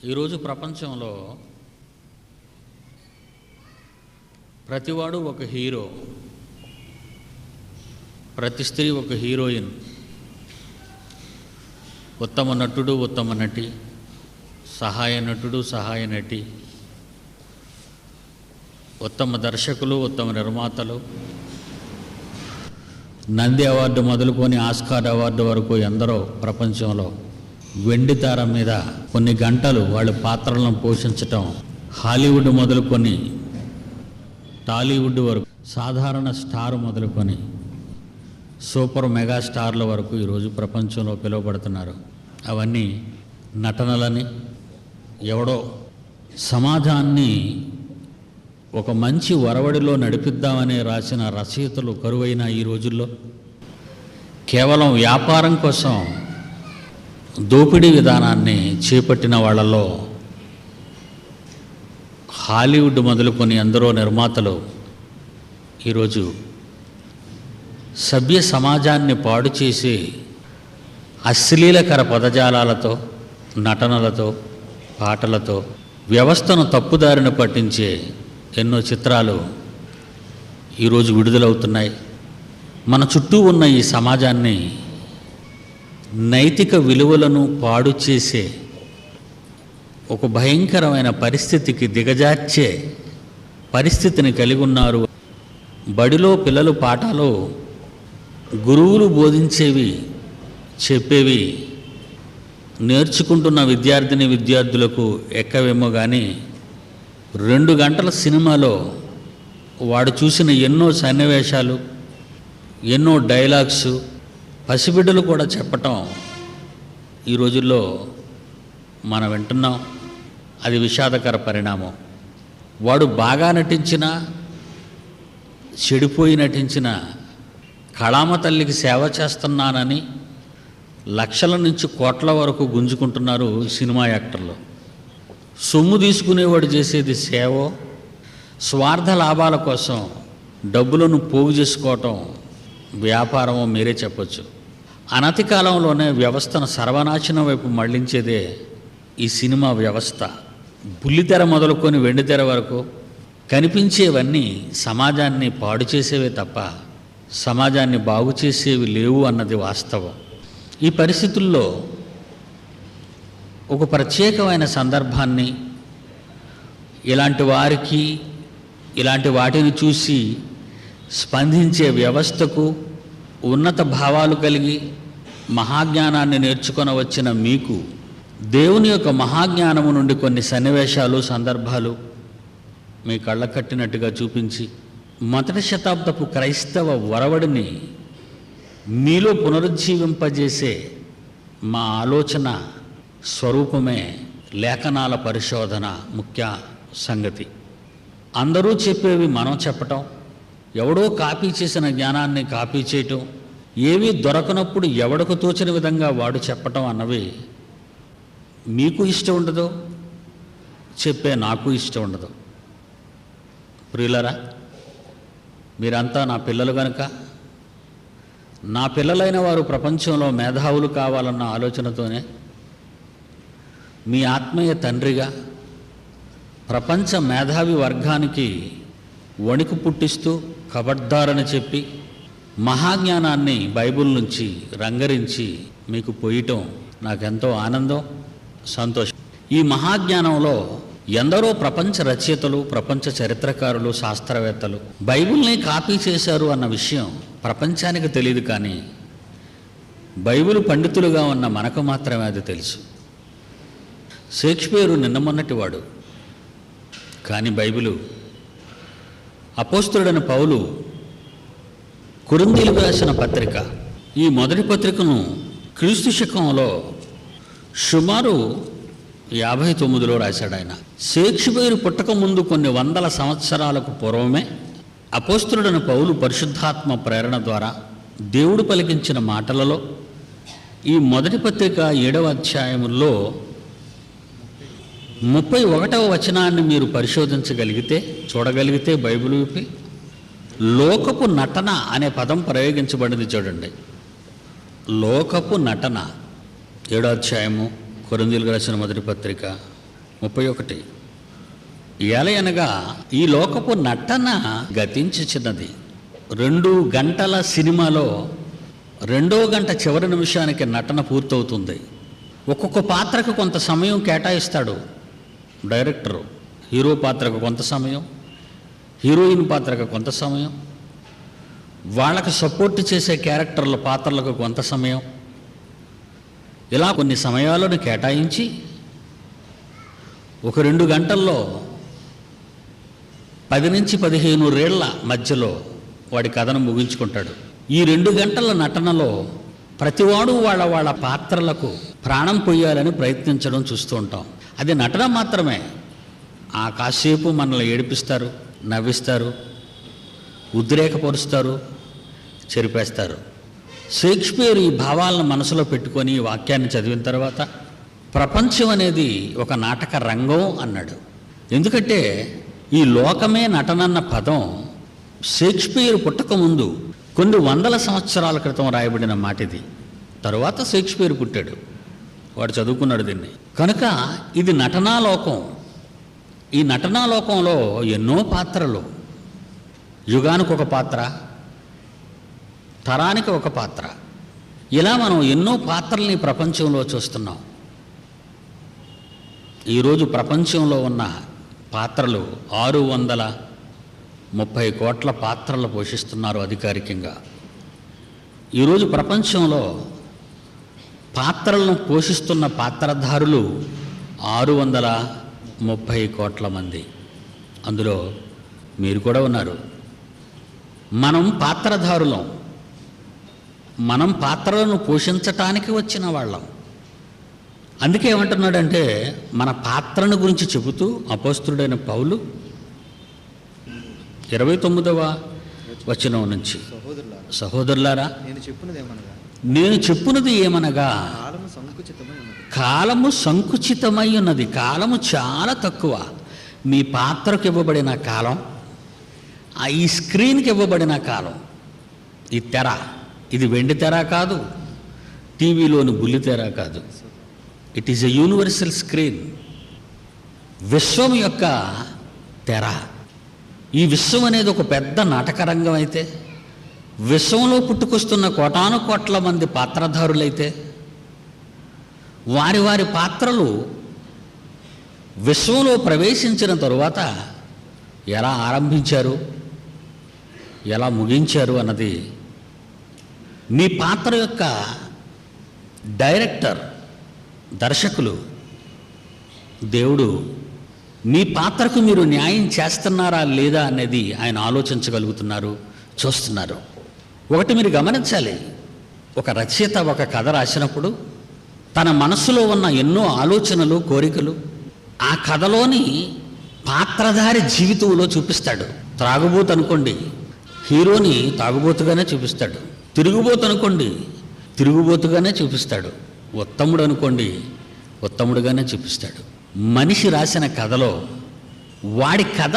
ఈరోజు ప్రపంచంలో ప్రతివాడు ఒక హీరో, ప్రతి స్త్రీ ఒక హీరోయిన్, ఉత్తమ నటుడు, ఉత్తమ నటి, సహాయ నటుడు, సహాయ నటి, ఉత్తమ దర్శకులు, ఉత్తమ నిర్మాతలు, నంది అవార్డు మొదలుకొని ఆస్కార్ అవార్డు వరకు ఎందరో ప్రపంచంలో వెండి తార మీద కొన్ని గంటలు వాళ్ళ పాత్రలను పోషించటం, హాలీవుడ్ మొదలుకొని టాలీవుడ్ వరకు, సాధారణ స్టార్ మొదలుకొని సూపర్ మెగా స్టార్ల వరకు ఈరోజు ప్రపంచంలో పిలువబడుతున్నారు. అవన్నీ నటనలని, ఎవడో సమాజాన్ని ఒక మంచి ఒరవడిలో నడిపిద్దామని రాసిన రచయితలు కరువైన ఈ రోజుల్లో కేవలం వ్యాపారం కోసం దోపిడీ విధానాన్ని చేపట్టిన వాళ్ళలో హాలీవుడ్ మొదలుకొని ఎందరో నిర్మాతలు ఈరోజు సభ్య సమాజాన్ని పాడు చేసి అశ్లీలకర పదజాలాలతో, నటనలతో, పాటలతో వ్యవస్థను తప్పుదారిన పట్టించే ఎన్నో చిత్రాలు ఈరోజు విడుదలవుతున్నాయి. మన చుట్టూ ఉన్న ఈ సమాజాన్ని నైతిక విలువలను పాడు చేసే ఒక భయంకరమైన పరిస్థితికి దిగజార్చే పరిస్థితిని కలిగి ఉన్నారు. బడిలో పిల్లలు పాఠాలు గురువులు బోధించేవి, చెప్పేవి నేర్చుకుంటున్న విద్యార్థులకు ఎక్కవేమో కానీ 2 గంటల సినిమాలో వాడు చూసిన ఎన్నో సన్నివేశాలు, ఎన్నో డైలాగ్స్ పసిబిడ్డలు కూడా చెప్పటం ఈ రోజుల్లో మనం వింటున్నాం. అది విషాదకర పరిణామం. వాడు బాగా నటించినా, చెడిపోయి నటించిన కళామ తల్లికి సేవ చేస్తున్నానని లక్షల నుంచి కోట్ల వరకు గుంజుకుంటున్నారు సినిమా యాక్టర్లు. సొమ్ము తీసుకునేవాడు చేసేది సేవో, స్వార్థ లాభాల కోసం డబ్బులను పోగు చేసుకోవటం వ్యాపారమో మీరే చెప్పొచ్చు. అనతి కాలంలోనే వ్యవస్థను సర్వనాశనం వైపు మళ్లించేదే ఈ సినిమా వ్యవస్థ. బుల్లితెర మొదలుకొని వెండితెర వరకు కనిపించేవన్నీ సమాజాన్ని పాడు చేసేవే తప్ప సమాజాన్ని బాగు చేసేవి లేవు అన్నది వాస్తవం. ఈ పరిస్థితుల్లో ఒక ప్రత్యేకమైన సందర్భాన్ని, ఇలాంటి వారికి, ఇలాంటి వాటిని చూసి స్పందించే వ్యవస్థకు, ఉన్నత భావాలు కలిగి మహాజ్ఞానాన్ని నేర్చుకొని వచ్చిన మీకు దేవుని యొక్క మహాజ్ఞానము నుండి కొన్ని సన్నివేశాలు, సందర్భాలు మీ కళ్ళ కట్టినట్టుగా చూపించి మొదటి శతాబ్దపు క్రైస్తవ ఒరవడిని మీలో పునరుజ్జీవింపజేసే మా ఆలోచన స్వరూపమే లేఖనాల పరిశోధన ముఖ్య సంగతి. అందరూ చెప్పేవి మనం చెప్పటం, ఎవడో కాపీ చేసిన జ్ఞానాన్ని కాపీ చేయటం, ఏవీ దొరకనప్పుడు ఎవడకు తోచిన విధంగా వాడు చెప్పటం అన్నవి మీకు ఇష్టం ఉండదు, చెప్పే నాకు ఇష్టం ఉండదు. ప్రియులరా, మీరంతా నా పిల్లలు కనుక నా పిల్లలైన వారు ప్రపంచంలో మేధావులు కావాలన్న ఆలోచనతోనే మీ ఆత్మీయ తండ్రిగా ప్రపంచ మేధావి వర్గానికి వణుకు పుట్టిస్తూ కబడ్దారని చెప్పి మహాజ్ఞానాన్ని బైబిల్ నుంచి రంగరించి మీకు పోయటం నాకెంతో ఆనందం, సంతోషం. ఈ మహాజ్ఞానంలో ఎందరో ప్రపంచ రచయితలు, ప్రపంచ చరిత్రకారులు, శాస్త్రవేత్తలు బైబిల్ని కాపీ చేశారు అన్న విషయం ప్రపంచానికి తెలియదు. కానీ బైబిల్ పండితులుగా ఉన్న మనకు మాత్రమే అది తెలుసు. షేక్స్పియరు నిన్న మొన్నటివాడు, కానీ బైబిలు అపోస్తలుడైన పౌలు కొరింథీయులకు రాసిన పత్రిక, ఈ మొదటి పత్రికను క్రీస్తు శకంలో సుమారు 59లో రాశాడు ఆయన. షేక్స్పియరు పుట్టక ముందు కొన్ని వందల సంవత్సరాలకు పూర్వమే అపోస్తలుడైన పౌలు పరిశుద్ధాత్మ ప్రేరణ ద్వారా దేవుడు పలికించిన మాటలలో ఈ మొదటి పత్రిక 7వ అధ్యాయంలో 31వ వచనాన్ని మీరు పరిశోధించగలిగితే, చూడగలిగితే బైబిల్ విప్పి లోకపు నటన అనే పదం ప్రయోగించబడింది. చూడండి, లోకపు నటన 7వ అధ్యాయము కొరింథీయులకు రాసిన మొదటి పత్రిక 31. ఏలయనగా ఈ లోకపు నటన గతించుచున్నది. 2 గంటల సినిమాలో 2వ గంట చివరి నిమిషానికి నటన పూర్తవుతుంది. ఒక్కొక్క పాత్రకు కొంత సమయం కేటాయిస్తాడు డైరెక్టరు. హీరో పాత్రకు కొంత సమయం, హీరోయిన్ పాత్రకు కొంత సమయం, వాళ్ళకు సపోర్ట్ చేసే క్యారెక్టర్ల పాత్రలకు కొంత సమయం, ఇలా కొన్ని సమయాలను కేటాయించి ఒక 2 గంటల్లో 10 నుంచి 15 రేళ్ల మధ్యలో వాడి కథను ముగించుకుంటాడు. ఈ 2 గంటల నటనలో ప్రతివాడు వాళ్ళ పాత్రలకు ప్రాణం పొయ్యాలని ప్రయత్నించడం చూస్తూ ఉంటాం. అది నటన మాత్రమే. ఆ కాసేపు మనల్ని ఏడిపిస్తారు, నవ్విస్తారు, ఉద్రేకపరుస్తారు, చెరిపేస్తారు. షేక్స్పియర్ ఈ భావాలను మనసులో పెట్టుకొని ఈ వాక్యాన్ని చదివిన తర్వాత ప్రపంచం అనేది ఒక నాటక రంగం అన్నాడు. ఎందుకంటే ఈ లోకమే నటనన్న పదం షేక్స్పియర్ పుట్టకముందు కొన్ని వందల సంవత్సరాల క్రితం రాయబడిన మాట ఇది. తరువాత షేక్స్పియర్ పుట్టాడు, వాడు చదువుకున్నాడు దీన్ని. కనుక ఇది నటనాలోకం. ఈ నటనాలోకంలో ఎన్నో పాత్రలు, యుగానికి ఒక పాత్ర, తరానికి ఒక పాత్ర, ఇలా మనం ఎన్నో పాత్రల్ని ప్రపంచంలో చూస్తున్నాం. ఈరోజు ప్రపంచంలో ఉన్న పాత్రలు 630 కోట్ల పాత్రలు పోషిస్తున్నారు అధికారికంగా. ఈరోజు ప్రపంచంలో పాత్రలను పోషిస్తున్న పాత్రధారులు 630 కోట్ల మంది. అందులో మీరు కూడా ఉన్నారు. మనం పాత్రధారులం. మనం పాత్రలను పోషించటానికి వచ్చిన వాళ్ళం. అందుకే ఏమంటున్నాడంటే, మన పాత్రను గురించి చెబుతూ అపోస్తలుడైన పౌలు 29వ వచనం నుంచి, సహోదరులారా నేను చెప్పున్నది ఏమనగా కాలము సంకుచితమై ఉన్నది. కాలము చాలా తక్కువ. మీ పాత్రకు ఇవ్వబడిన కాలం, ఈ స్క్రీన్కి ఇవ్వబడిన కాలం, ఈ తెర, ఇది వెండి తెర కాదు, టీవీలోని బుల్లి తెర కాదు. It is a universal screen. విశ్వం యొక్క తెర. ఈ విశ్వం అనేది ఒక పెద్ద నాటక రంగం అయితే, విశ్వంలో పుట్టుకొస్తున్న కోటాను కోట్ల మంది పాత్రధారులైతే, వారి వారి పాత్రలు విశ్వంలో ప్రవేశించిన తరువాత ఎలా ఆరంభించారు, ఎలా ముగించారు అన్నది మీ పాత్ర యొక్క డైరెక్టర్, దర్శకులు, దేవుడు మీ పాత్రకు మీరు న్యాయం చేస్తున్నారా లేదా అనేది ఆయన ఆలోచించగలుగుతున్నారు, చూస్తున్నారు. ఒకటి మీరు గమనించాలి, ఒక రచయిత ఒక కథ రాసినప్పుడు తన మనస్సులో ఉన్న ఎన్నో ఆలోచనలు, కోరికలు ఆ కథలోని పాత్రధారి జీవితంలో చూపిస్తాడు. త్రాగుబోతు అనుకోండి, హీరోని తాగుబోతుగానే చూపిస్తాడు. తిరుగుబోతు అనుకోండి, తిరుగుబోతుగానే చూపిస్తాడు. ఉత్తముడు అనుకోండి, ఉత్తముడుగానే చూపిస్తాడు. మనిషి రాసిన కథలో వాడి కథ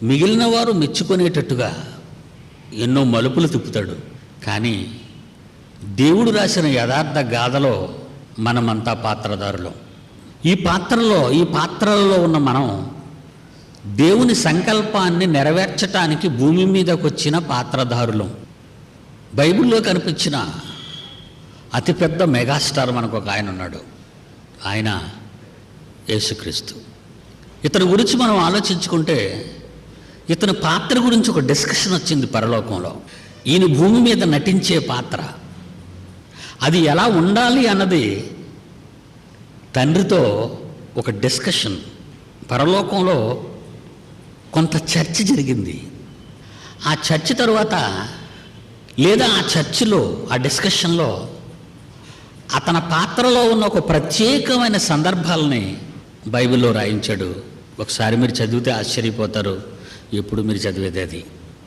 మిగిలిన వారు మెచ్చుకునేటట్టుగా ఎన్నో మలుపులు తిప్పుతాడు. కానీ దేవుడు రాసిన యథార్థ గాథలో మనమంతా పాత్రధారులం. ఈ పాత్రలలో ఉన్న మనం దేవుని సంకల్పాన్ని నెరవేర్చటానికి భూమి మీదకి వచ్చిన పాత్రధారులం. బైబిల్లో కనిపించిన అతిపెద్ద మెగాస్టార్ మనకు ఒక ఆయన ఉన్నాడు. ఆయన యేసుక్రీస్తు. ఇతని గురించి మనం ఆలోచించుకుంటే, ఇతని పాత్ర గురించి ఒక డిస్కషన్ వచ్చింది పరలోకంలో. ఈయన భూమి మీద నటించే పాత్ర అది ఎలా ఉండాలి అన్నది తండ్రితో ఒక డిస్కషన్. పరలోకంలో కొంత చర్చ జరిగింది. ఆ చర్చ తరువాత, లేదా ఆ చర్చలో, ఆ డిస్కషన్లో అతని పాత్రలో ఉన్న ఒక ప్రత్యేకమైన సందర్భాలని బైబిల్లో రాయించాడు. ఒకసారి మీరు చదివితే ఆశ్చర్యపోతారు. ఎప్పుడు మీరు చదివేది అది.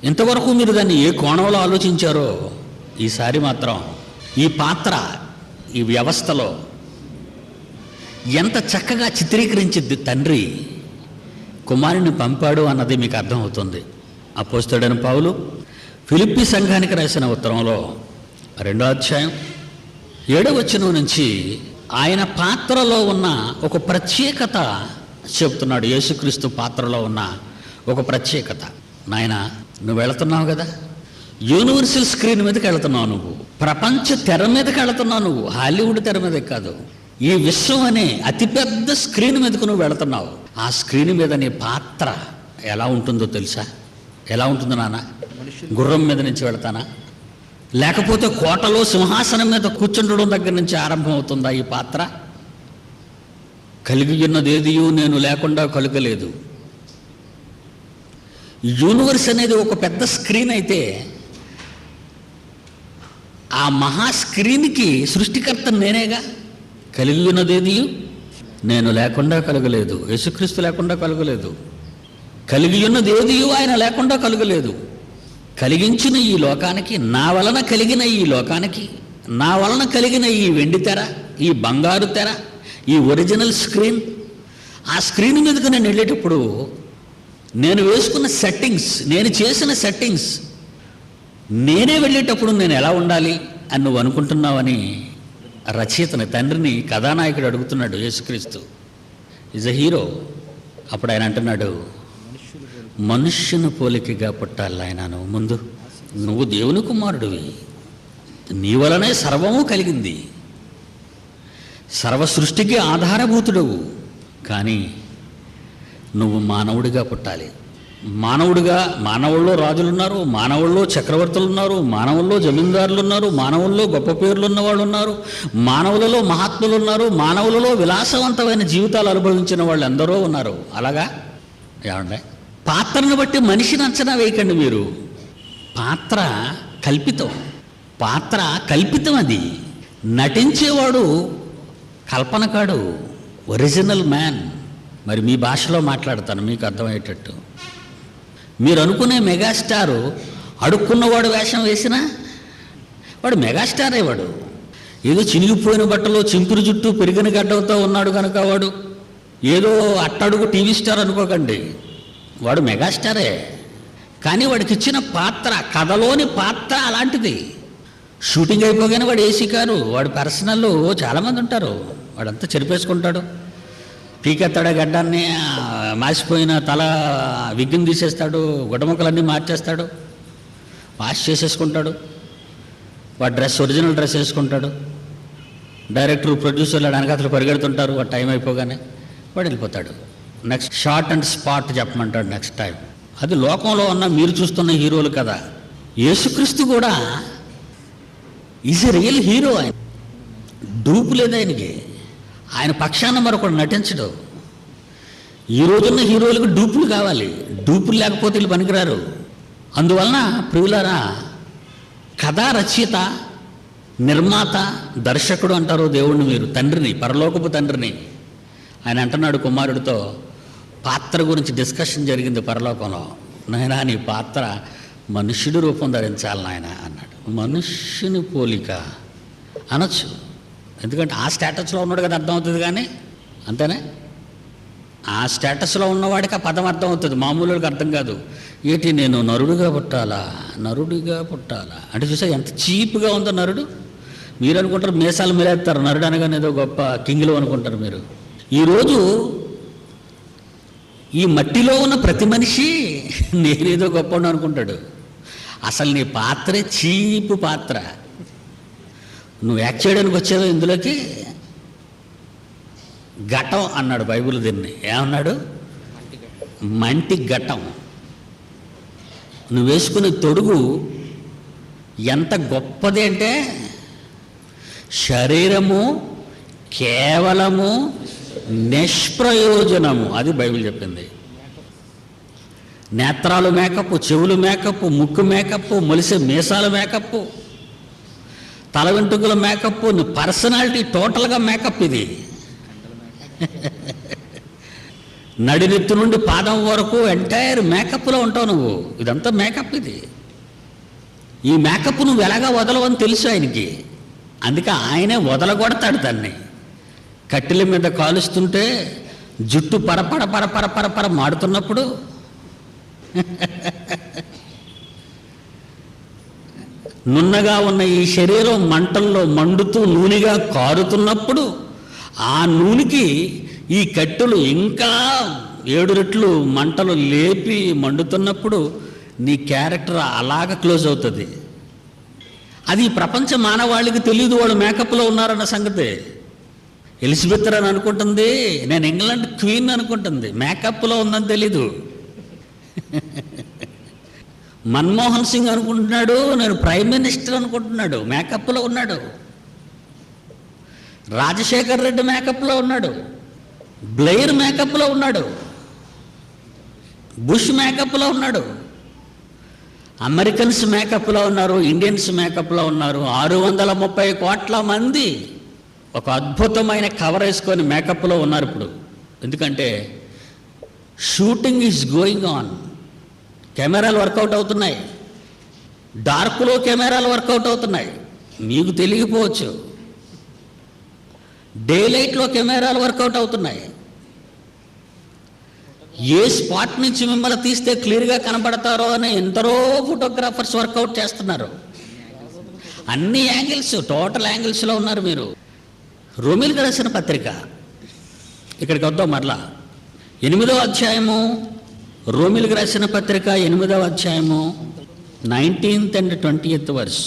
ఇంతవరకు మీరు దాన్ని ఏ కోణంలో ఆలోచించారో, ఈసారి మాత్రం ఈ పాత్ర ఈ వ్యవస్థలో ఎంత చక్కగా చిత్రీకరించింది తండ్రి కుమారుని పంపాడు అన్నది మీకు అర్థమవుతుంది. అపోస్తలుడైన పౌలు ఫిలిప్పీ సంఘానికి రాసిన ఉత్తరంలో 2వ అధ్యాయం 7వ వచనం నుంచి ఆయన పాత్రలో ఉన్న ఒక ప్రత్యేకత చెప్తున్నాడు యేసుక్రీస్తు పాత్రలో ఉన్న ఒక ప్రత్యేకత. నాయన, నువ్వు వెళుతున్నావు కదా, యూనివర్సల్ స్క్రీన్ మీదకి వెళుతున్నావు, నువ్వు ప్రపంచ తెర మీదకి వెళుతున్నావు, నువ్వు హాలీవుడ్ తెర మీదకి కాదు, ఈ విశ్వం అనే అతిపెద్ద స్క్రీన్ మీదకు నువ్వు వెళుతున్నావు. ఆ స్క్రీన్ మీద నీ పాత్ర ఎలా ఉంటుందో తెలుసా? ఎలా ఉంటుందో నాన్న? గుర్రం మీద నుంచి వెళతానా, లేకపోతే కోటలో సింహాసనం మీద కూర్చుండడం దగ్గర నుంచి ఆరంభం అవుతుందా ఈ పాత్ర? కలిగి ఉన్నదేదియూ నేను లేకుండా కలుగలేదు. యూనివర్స్ అనేది ఒక పెద్ద స్క్రీన్ అయితే ఆ మహా స్క్రీన్కి సృష్టికర్త నేనేగా. కలిగి ఉన్నదేదియూ నేను లేకుండా కలుగలేదు, యేసుక్రీస్తు లేకుండా కలుగలేదు. కలిగి ఉన్నదేదియూ ఆయన లేకుండా కలుగలేదు. కలిగించిన ఈ లోకానికి, నా వలన కలిగిన ఈ లోకానికి, నా వలన కలిగిన ఈ వెండి తెర, ఈ బంగారు తెర, ఈ ఒరిజినల్ స్క్రీన్, ఆ స్క్రీన్ మీదకి నేను వెళ్ళేటప్పుడు నేను వేసుకున్న సెట్టింగ్స్, నేను చేసిన సెట్టింగ్స్, నేనే వెళ్ళేటప్పుడు నేను ఎలా ఉండాలి అని నువ్వు అనుకుంటున్నావని రచయితని, తండ్రిని కథానాయకుడు అడుగుతున్నాడు. యేసుక్రీస్తు ఈజ్ అ హీరో. అప్పుడు ఆయన అంటున్నాడు, మనుష్యుని పోలికగా పుట్టాలి ఆయన, నువ్వు దేవుని కుమారుడివి, నీ వలనే సర్వము కలిగింది, సర్వ సృష్టికి ఆధారభూతుడవు, కానీ నువ్వు మానవుడిగా పుట్టాలి. మానవుల్లో రాజులు ఉన్నారు, మానవుల్లో చక్రవర్తులు ఉన్నారు, మానవుల్లో జమీందారులు ఉన్నారు, మానవుల్లో గొప్ప పేర్లు ఉన్నవాళ్ళు ఉన్నారు, మానవులలో మహాత్ములు ఉన్నారు, మానవులలో విలాసవంతమైన జీవితాలు అనుభవించిన వాళ్ళు ఎందరో ఉన్నారు. అలాగా ఏమండే? పాత్రను బట్టి మనిషిని అంచనా వేయకండి మీరు. పాత్ర కల్పితం, అది నటించేవాడు కల్పనకాడు, ఒరిజినల్ మ్యాన్. మరి మీ భాషలో మాట్లాడతాను మీకు అర్థమయ్యేటట్టు. మీరు అనుకునే మెగాస్టారు అడుక్కున్నవాడు వేషం వేసినా వాడు మెగాస్టారే. వాడు ఏదో చినిగిపోయిన బట్టలో చింపురు జుట్టు పెరిగిన గడ్డతో ఉన్నాడు కనుక వాడు ఏదో అట్టడుగు టీవీ స్టార్ అనుకోకండి, వాడు మెగాస్టారే. కానీ వాడికి ఇచ్చిన పాత్ర, కథలోని పాత్ర అలాంటిది. షూటింగ్ అయిపోగానే వాడు ఏసీ కారు, వాడు పర్సనల్ చాలామంది ఉంటారు, వాడంతా చెరిపేసుకుంటాడు, పీకెత్తాడు గడ్డాన్ని, మాసిపోయిన తల విగ్గిని తీసేస్తాడు, గుడ్డముక్కలన్నీ మార్చేస్తాడు, వాష్ చేసేసుకుంటాడు, వాడు ఒరిజినల్ డ్రెస్ వేసుకుంటాడు. డైరెక్టర్, ప్రొడ్యూసర్లు వెనకాతలు పరిగెడుతుంటారు, వాడు టైం అయిపోగానే వాడు వెళ్ళిపోతాడు. నెక్స్ట్ షార్ట్ అండ్ స్పాట్ చెప్పమంటాడు నెక్స్ట్ టైం. అది లోకంలో ఉన్న మీరు చూస్తున్న హీరోలు కదా. యేసుక్రీస్తు కూడా ఈజ్ ఎ రియల్ హీరో. ఆయన డూపు లేదు ఆయనకి, ఆయన పక్షాన మరొకడు నటించడు. ఈ రోజున్న హీరోలకు డూపులు కావాలి, డూపులు లేకపోతే వీళ్ళు పనికిరారు. అందువలన ప్రియులారా, కథా రచయిత, నిర్మాత, దర్శకుడు అంటారు దేవుణ్ణి మీరు, తండ్రిని, పరలోకపు తండ్రిని. ఆయన అంటున్నాడు కుమారుడితో, పాత్ర గురించి డిస్కషన్ జరిగింది పరలోకంలో. నాయనా, నీ పాత్ర మనుష్యుడి రూపం ధరించాలి నాయన అన్నాడు. మనుష్యుని పోలిక అనొచ్చు, ఎందుకంటే ఆ స్టేటస్లో ఉన్నాడు కదా, అర్థమవుతుంది. కానీ అంతేనే, ఆ స్టేటస్లో ఉన్నవాడికి ఆ పదం అర్థం అవుతుంది, మామూలుగా అర్థం కాదు. ఏంటి, నేను నరుడిగా పుట్టాలా అంటే చూసా ఎంత చీప్గా ఉందో నరుడు. మీరు అనుకుంటారు మీసాలు మిలేస్తారు, నరుడు అనగానే ఏదో గొప్ప కింగ్లో అనుకుంటారు మీరు. ఈరోజు ఈ మట్టిలో ఉన్న ప్రతి మనిషి నేనేదో గొప్ప అనుకుంటాడు. అసలు నీ పాత్రే చీపు పాత్ర. నువ్వు యాక్ట్ చేయడానికి వచ్చావు ఇందులోకి. ఘటం అన్నాడు బైబిల్ దీన్ని. ఏమన్నాడు? మంటి ఘటం. నువ్వు వేసుకునే తొడుగు ఎంత గొప్పది అంటే, శరీరము కేవలము నిష్ప్రయోజనము, అది బైబిల్ చెప్పింది. నేత్రాలు మేకప్, చెవులు మేకప్, ముక్కు మేకప్, మొలిసే మీసాల మేకప్, తల వెంట్రుకల మేకప్, నీ పర్సనాలిటీ టోటల్గా మేకప్ ఇది. నడినెత్తు నుండి పాదం వరకు ఎంటైర్ మేకప్లో ఉంటావు నువ్వు. ఇదంతా మేకప్ ఇది. ఈ మేకప్ నువ్వు ఎలాగా వదలవని తెలుసు ఆయనకి, అందుకే ఆయనే వదలగొడతాడు దాన్ని. కట్టెల మీద కాలుస్తుంటే జుట్టు పరపర పరపర పరపర మాడుతున్నప్పుడు నున్నగా ఉన్న ఈ శరీరం మంటల్లో మండుతూ నూనెగా కారుతున్నప్పుడు ఆ నూనెకి ఈ కట్టెలు ఇంకా 7 రెట్లు మంటలు లేపి మండుతున్నప్పుడు నీ క్యారెక్టర్ అలాగ క్లోజ్ అవుతుంది. అది ప్రపంచ మానవాళికి తెలియదు వాళ్ళు మేకప్లో ఉన్నారన్న సంగతి. ఎలిజబెత్ అని అనుకుంటుంది, నేను ఇంగ్లాండ్ క్వీన్ అనుకుంటుంది, మేకప్లో ఉందని తెలీదు. మన్మోహన్ సింగ్ అనుకుంటున్నాడు నేను ప్రైమ్ మినిస్టర్ అనుకుంటున్నాడు, మేకప్లో ఉన్నాడు. రాజశేఖర్ రెడ్డి మేకప్లో ఉన్నాడు, బ్లెయిర్ మేకప్లో ఉన్నాడు, బుష్ మేకప్లో ఉన్నాడు, అమెరికన్స్ మేకప్లో ఉన్నారు, ఇండియన్స్ మేకప్లో ఉన్నారు. 630 కోట్ల మంది ఒక అద్భుతమైన కవర్ వేసుకొని మేకప్లో ఉన్నారు ఇప్పుడు. ఎందుకంటే షూటింగ్ ఈజ్ గోయింగ్ ఆన్. కెమెరాలు వర్కౌట్ అవుతున్నాయి, డార్క్లో కెమెరాలు వర్కౌట్ అవుతున్నాయి, మీకు తెలియకపోవచ్చు. డే లైట్లో కెమెరాలు వర్కౌట్ అవుతున్నాయి. ఏ స్పాట్ నుంచి మిమ్మల్ని తీస్తే క్లియర్గా కనబడతారో అని ఎందరో ఫోటోగ్రాఫర్స్ వర్కౌట్ చేస్తున్నారు. అన్ని యాంగిల్స్, టోటల్ యాంగిల్స్లో ఉన్నారు మీరు. రోమిలికి రాసిన పత్రిక, ఇక్కడికి వద్దాం మరలా. 8వ అధ్యాయము, రోమిలికి రాసిన పత్రిక 8వ అధ్యాయము 19th and 20th వర్స్.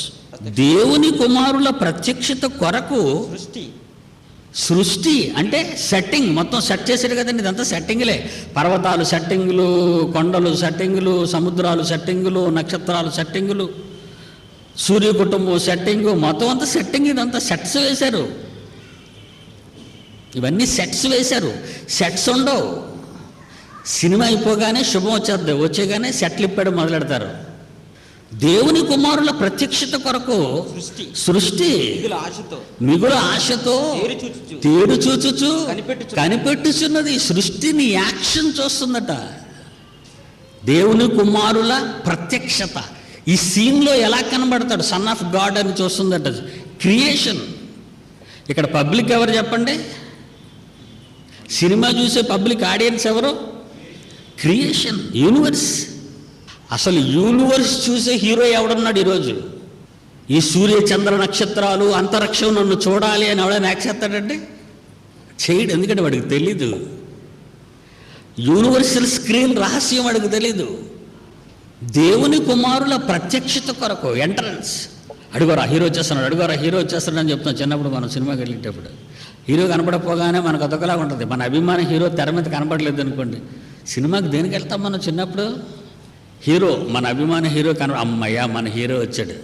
దేవుని కుమారుల ప్రత్యక్షత కొరకు సృష్టి అంటే సెట్టింగ్ మొత్తం సెట్ చేశాడు కదండి. ఇదంతా సెట్టింగ్లే. పర్వతాలు సెట్టింగులు, కొండలు సెట్టింగులు, సముద్రాలు సెట్టింగులు, నక్షత్రాలు సెట్టింగులు, సూర్య కుటుంబం సెట్టింగు, మొత్తం అంతా సెట్టింగ్. ఇదంతా సెట్స్ వేశారు, ఇవన్నీ సెట్స్ వేశారు. సెట్స్ ఉండవు. సినిమా అయిపోగానే శుభం వచ్చేద్ది, వచ్చేగానే సెట్లు ఇప్పడం మొదలెడతారు. దేవుని కుమారుల ప్రత్యక్షత కొరకు సృష్టి మిగుల ఆశతో తేరు చూచుచు కనిపెట్టుచున్నది. సృష్టిని యాక్షన్ చూస్తుందట. దేవుని కుమారుల ప్రత్యక్షత ఈ సీన్లో ఎలా కనబడతాడు, సన్ ఆఫ్ గాడ్ అని చూస్తుందట. క్రియేషన్. ఇక్కడ పబ్లిక్ ఎవరు చెప్పండి? సినిమా చూసే పబ్లిక్ ఆడియన్స్ ఎవరు? Creation, universe. అసలు యూనివర్స్ చూసే హీరో ఎవడున్నాడు ఈరోజు? ఈ సూర్య చంద్ర నక్షత్రాలు అంతరిక్షం నన్ను చూడాలి అని ఎవడైనా యాక్సెప్తాడంటే చేయడు. ఎందుకంటే వాడికి తెలీదు. యూనివర్సల్ స్క్రీన్ రహస్యం వాడికి తెలీదు. దేవుని కుమారుల ప్రత్యక్షత కొరకు ఎంట్రన్స్. అడుగోరా హీరో వచ్చేస్తున్నాడు, అడుగోరా హీరో వచ్చేస్తున్నాడు అని చెప్తాం. చిన్నప్పుడు మనం సినిమాకి వెళ్ళేటప్పుడు హీరో కనపడపోగానే మనకు అదొకలాగా ఉంటుంది. మన అభిమాన హీరో తెర మీద కనపడలేదు అనుకోండి, సినిమాకి దేనికి వెళ్తాం మనం చిన్నప్పుడు? హీరో, మన అభిమాన హీరో అమ్మయ్య మన హీరో వచ్చాడు,